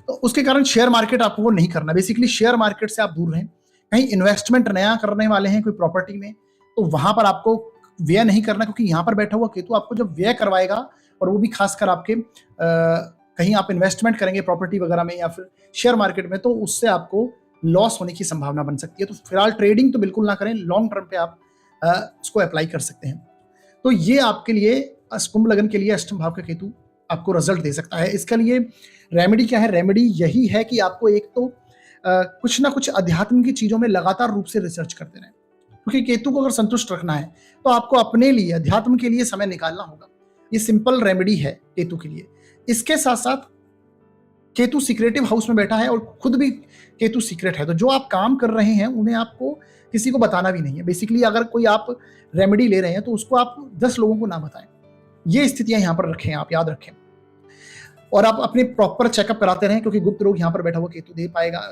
तो उसके कारण शेयर मार्केट आपको वो नहीं करना, बेसिकली शेयर मार्केट से आप दूर रहें। कहीं इन्वेस्टमेंट नया करने वाले हैं कोई प्रॉपर्टी में, तो वहां पर आपको व्यय नहीं करना, क्योंकि यहाँ पर बैठा हुआ केतु आपको जब व्यय करवाएगा, और वो भी खासकर आपके कहीं आप इन्वेस्टमेंट करेंगे प्रॉपर्टी वगैरह में या फिर शेयर मार्केट में, तो उससे आपको लॉस होने की संभावना बन सकती है। तो फिलहाल ट्रेडिंग तो बिल्कुल ना करें, लॉन्ग टर्म पे आप उसको अप्लाई कर सकते हैं। तो ये आपके लिए कुंभ लगन के लिए अष्टम भाव का केतु आपको रिजल्ट दे सकता है। इसके लिए रेमेडी क्या है? रेमेडी यही है कि आपको एक तो कुछ ना कुछ अध्यात्म की चीजों में लगातार रूप से रिसर्च करते रहें, क्योंकि केतु को अगर संतुष्ट रखना है तो आपको अपने लिए, अध्यात्म के लिए समय निकालना होगा। ये सिंपल रेमेडी है केतु के लिए। इसके साथ साथ केतु सीक्रेटिव हाउस में बैठा है और खुद भी केतु सीक्रेट है, तो जो आप काम कर रहे हैं उन्हें आपको किसी को बताना भी नहीं है। बेसिकली अगर कोई आप रेमेडी ले रहे हैं तो उसको आप 10 लोगों को ना बताएं। ये स्थितियां यहां पर रखें, आप याद रखें, और आप अपने प्रॉपर चेकअप कराते रहें, क्योंकि गुप्त रोग यहां पर बैठा हुआ केतु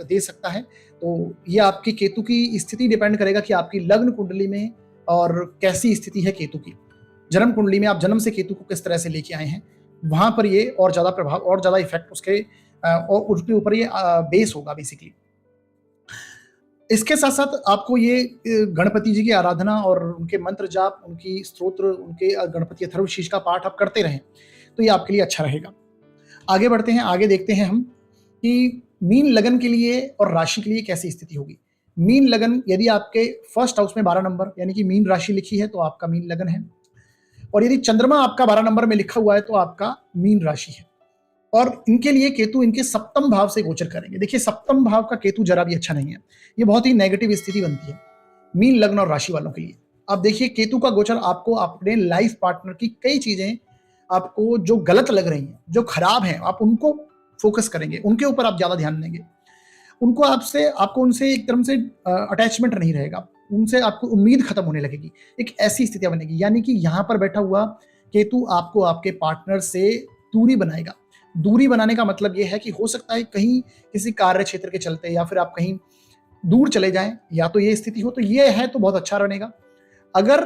दे सकता है। तो ये आपकी केतु की स्थिति डिपेंड करेगा कि आपकी लग्न कुंडली में और कैसी स्थिति है केतु की। जन्म कुंडली में आप जन्म से केतु को किस तरह से लेके आए हैं, वहां पर ये और ज्यादा प्रभाव और ज्यादा इफेक्ट उसके और उसके ऊपर ये बेस होगा बेसिकली। इसके साथ साथ आपको ये गणपति जी की आराधना और उनके मंत्र जाप, उनकी स्तोत्र, उनके गणपति अथर्वशीर्ष का पाठ आप करते रहें, तो ये आपके लिए अच्छा रहेगा। आगे बढ़ते हैं, आगे देखते हैं हम कि मीन लगन के लिए और राशि के लिए कैसी स्थिति होगी। मीन लगन, यदि आपके फर्स्ट हाउस में 12 नंबर यानी कि मीन राशि लिखी है तो आपका मीन लगन है, और यदि चंद्रमा आपका 12 नंबर में लिखा हुआ है तो आपका मीन राशि है। और इनके लिए केतु इनके सप्तम भाव से गोचर करेंगे। देखिए सप्तम भाव का केतु जरा भी अच्छा नहीं है, ये बहुत ही नेगेटिव स्थिति बनती है मीन लग्न और राशि वालों के लिए। अब देखिए केतु का गोचर आपको अपने लाइफ पार्टनर की कई चीजें आपको जो गलत लग रही हैं, जो खराब हैं, आप उनको फोकस करेंगे, उनके ऊपर आप ज्यादा ध्यान देंगे, उनको आपको उनसे एक तरह से अटैचमेंट नहीं रहेगा, उनसे आपको उम्मीद खत्म होने लगेगी, एक ऐसी स्थिति बनेगी। यानी कि यहाँ पर बैठा हुआ केतु आपको आपके पार्टनर से दूरी बनाएगा। दूरी बनाने का मतलब ये है कि हो सकता है कहीं किसी कार्य क्षेत्र के चलते या फिर आप कहीं दूर चले जाएं, या तो ये स्थिति हो, तो ये है तो बहुत अच्छा रहेगा। अगर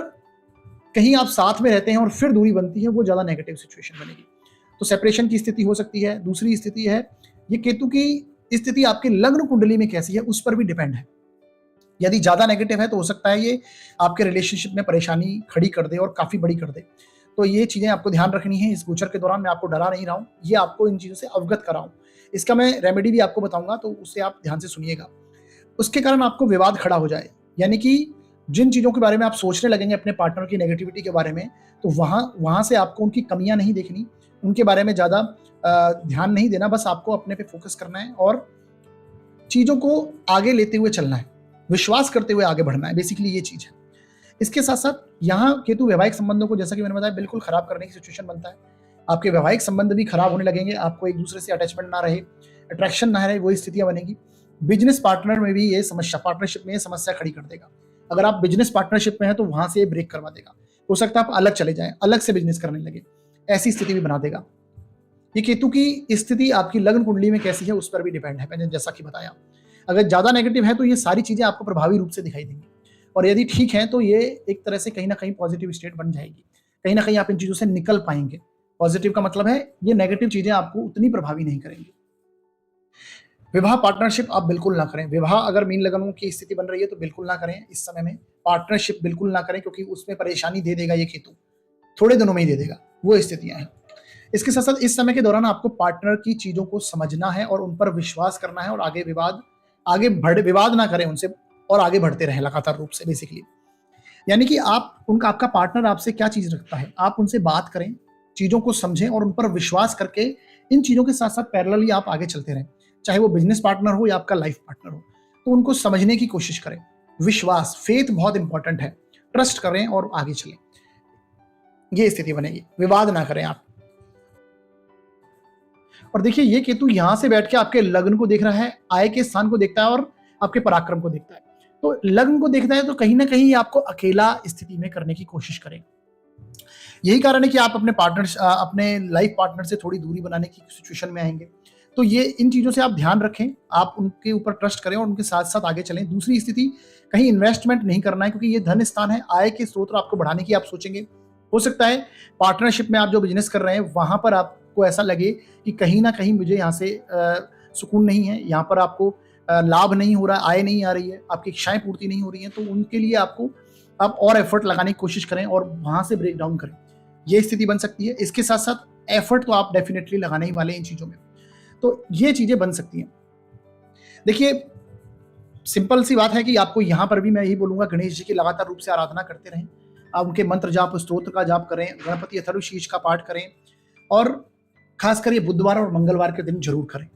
कहीं आप साथ में रहते हैं और फिर दूरी बनती है, वो ज्यादा नेगेटिव सिचुएशन बनेगी, तो सेपरेशन की स्थिति हो सकती है। दूसरी स्थिति है, ये केतु की स्थिति आपके लग्न कुंडली में कैसी है उस पर भी डिपेंड है। यदि ज्यादा नेगेटिव है तो हो सकता है ये आपके रिलेशनशिप में परेशानी खड़ी कर दे और काफी बड़ी कर दे। तो ये चीजें आपको ध्यान रखनी है। इस गोचर के दौरान मैं आपको डरा नहीं रहा हूं, ये आपको इन चीजों से अवगत कराऊं। इसका मैं रेमेडी भी आपको बताऊंगा, तो उससे आप ध्यान से सुनिएगा। उसके कारण आपको विवाद खड़ा हो जाए, यानी कि जिन चीजों के बारे में आप सोचने लगेंगे अपने पार्टनर की नेगेटिविटी के बारे में, तो वहां से आपको उनकी कमियां नहीं देखनी, उनके बारे में ज्यादा ध्यान नहीं देना, बस आपको अपने पे फोकस करना है और चीजों को आगे लेते हुए चलना है, विश्वास करते हुए आगे बढ़ना है। बेसिकली ये चीज है। इसके साथ साथ यहाँ केतु वैवाहिक संबंधों को, जैसा कि मैंने बताया, बिल्कुल खराब करने की सिचुएशन बनता है। आपके वैवाहिक संबंध भी खराब होने लगेंगे, आपको एक दूसरे से अटैचमेंट ना रहे, अट्रैक्शन ना रहे, वही स्थितियां बनेगी। बिजनेस पार्टनर में भी ये समस्या, पार्टनरशिप में ये समस्या खड़ी कर देगा। अगर आप बिजनेस पार्टनरशिप में हैं तो वहां से ब्रेक करवा देगा। हो सकता है आप अलग चले जाएं, अलग से बिजनेस करने लगे, ऐसी स्थिति भी बना देगा। ये केतु की स्थिति आपकी लग्न कुंडली में कैसी है उस पर भी डिपेंड है, मैंने जैसा कि बताया। अगर ज्यादा नेगेटिव है तो ये सारी चीजें आपको प्रभावी रूप से दिखाई देंगी, और यदि ठीक है तो ये एक तरह से कहीं ना कहीं पॉजिटिव स्टेट बन जाएगी। कहीं ना कहीं आप इन चीजों से निकल पाएंगे। पॉजिटिव का मतलब है ये नेगेटिव चीजें आपको उतनी प्रभावी नहीं करेंगी। विवाह पार्टनरशिप आप बिल्कुल ना करें। विवाह अगर मीन लगनों की स्थिति बन रही है तो बिल्कुल ना करें इस समय में। पार्टनरशिप बिल्कुल ना करें, क्योंकि उसमें परेशानी दे देगा ये केतु, थोड़े दिनों में ही दे देगा, वो स्थितियां हैं। इसके साथ साथ इस समय के दौरान आपको पार्टनर की चीजों को समझना है और उन पर विश्वास करना है, और विवाद ना करें उनसे, और आगे बढ़ते रहें लगातार रूप से। बेसिकली यानी कि आपका पार्टनर आपसे क्या चीज रखता है, आप उनसे बात करें, चीजों को समझें और उन पर विश्वास करके इन चीजों के साथ साथ पैरेलली आप आगे चलते रहें। चाहे वो बिजनेस पार्टनर हो या आपका लाइफ पार्टनर हो, तो उनको समझने की कोशिश करें। विश्वास, फेथ बहुत इंपॉर्टेंट है। ट्रस्ट करें और आगे चलें, ये स्थिति बनेगी। विवाद ना करें आप। और देखिए ये केतु यहां से बैठ के आपके लग्न को देख रहा है, आय के स्थान को देखता है और आपके पराक्रम को देखता है। तो लग्न को देखता है तो कहीं ना कहीं आपको अकेला स्थिति में करने की कोशिश करेगा। यही कारण है कि आप अपने लाइफ पार्टनर से थोड़ी दूरी बनाने की सिचुएशन में आएंगे। तो ये इन चीजों से आप ध्यान रखें, आप उनके ऊपर ट्रस्ट करें और उनके साथ साथ आगे चलें। दूसरी स्थिति, कहीं इन्वेस्टमेंट नहीं करना है, क्योंकि ये धन स्थान है। आय के स्रोत आपको बढ़ाने की आप सोचेंगे। हो सकता है पार्टनरशिप में आप जो बिजनेस कर रहे हैं वहां पर आपको ऐसा लगे कि कहीं ना कहीं मुझे यहाँ से सुकून नहीं है, यहाँ पर आपको लाभ नहीं हो रहा, आय नहीं आ रही है, आपकी इच्छाएं पूर्ति नहीं हो रही हैं, तो उनके लिए आप और एफर्ट लगाने की कोशिश करें और वहां से ब्रेक डाउन करें। ये स्थिति बन सकती है। इसके साथ साथ एफर्ट तो आप डेफिनेटली लगाने ही वाले इन चीजों में, तो ये चीजें बन सकती हैं। देखिए सिंपल सी बात है कि आपको यहाँ पर भी मैं यही बोलूंगा, गणेश जी की लगातार रूप से आराधना करते रहें। आप उनके मंत्र जाप, स्तोत्र का जाप करें, गणपति अथर्वशीर्ष का पाठ करें, और खासकर ये बुधवार और मंगलवार के दिन जरूर करें।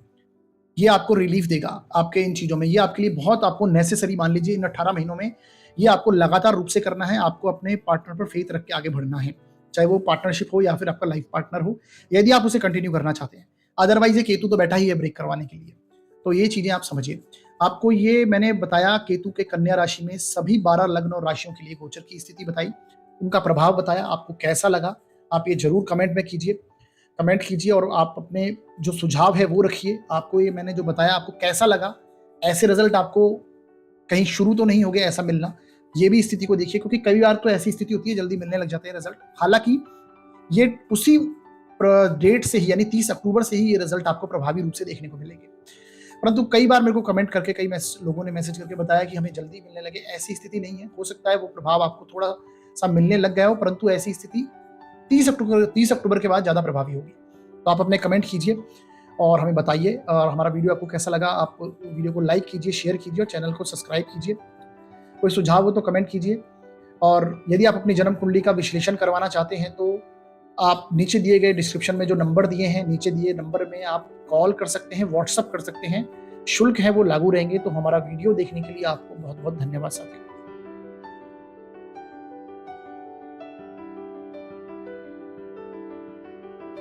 ये आपको रिलीफ देगा आपके इन चीजों में। ये आपके लिए बहुत आपको नेसेसरी मान लीजिए। इन 18 महीनों में ये आपको लगातार रूप से करना है। आपको अपने पार्टनर पर फेथ रख के आगे बढ़ना है, चाहे वो पार्टनरशिप हो या फिर आपका लाइफ पार्टनर हो, यदि आप उसे कंटिन्यू करना चाहते हैं। अदरवाइज ये केतु तो बैठा ही है ब्रेक करवाने के लिए। तो ये चीजें आप समझिए। आपको ये मैंने बताया केतु के कन्या राशि में सभी 12 लग्न और राशियों के लिए गोचर की स्थिति बताई, उनका प्रभाव बताया। आपको कैसा लगा आप ये जरूर कमेंट में कीजिए, और आप अपने जो सुझाव है वो रखिए। आपको ये मैंने जो बताया आपको कैसा लगा, ऐसे रिजल्ट आपको कहीं शुरू तो नहीं हो गया ऐसा मिलना, ये भी स्थिति को देखिए, क्योंकि कई बार तो ऐसी स्थिति होती है जल्दी मिलने लग जाते हैं रिजल्ट। हालांकि ये उसी डेट से ही, यानी 30 अक्टूबर से ही ये रिजल्ट आपको प्रभावी रूप से देखने को मिलेंगे। परंतु कई बार मेरे को कमेंट करके कई लोगों ने मैसेज करके बताया कि हमें जल्दी मिलने लगे। ऐसी स्थिति नहीं है। हो सकता है वो प्रभाव आपको थोड़ा सा मिलने लग गया हो, परंतु ऐसी स्थिति 30 अक्टूबर के बाद ज्यादा प्रभावी होगी। तो आप अपने कमेंट कीजिए और हमें बताइए, और हमारा वीडियो आपको कैसा लगा। आप वीडियो को लाइक कीजिए, शेयर कीजिए और चैनल को सब्सक्राइब कीजिए। कोई सुझाव हो तो कमेंट कीजिए। और यदि आप अपनी जन्म कुंडली का विश्लेषण करवाना चाहते हैं तो आप नीचे दिए गए डिस्क्रिप्शन में जो नंबर दिए हैं, नीचे दिए नंबर में आप कॉल कर सकते हैं, व्हाट्सअप कर सकते हैं। शुल्क है वो लागू रहेंगे। तो हमारा वीडियो देखने के लिए आपको बहुत बहुत धन्यवाद साथियों।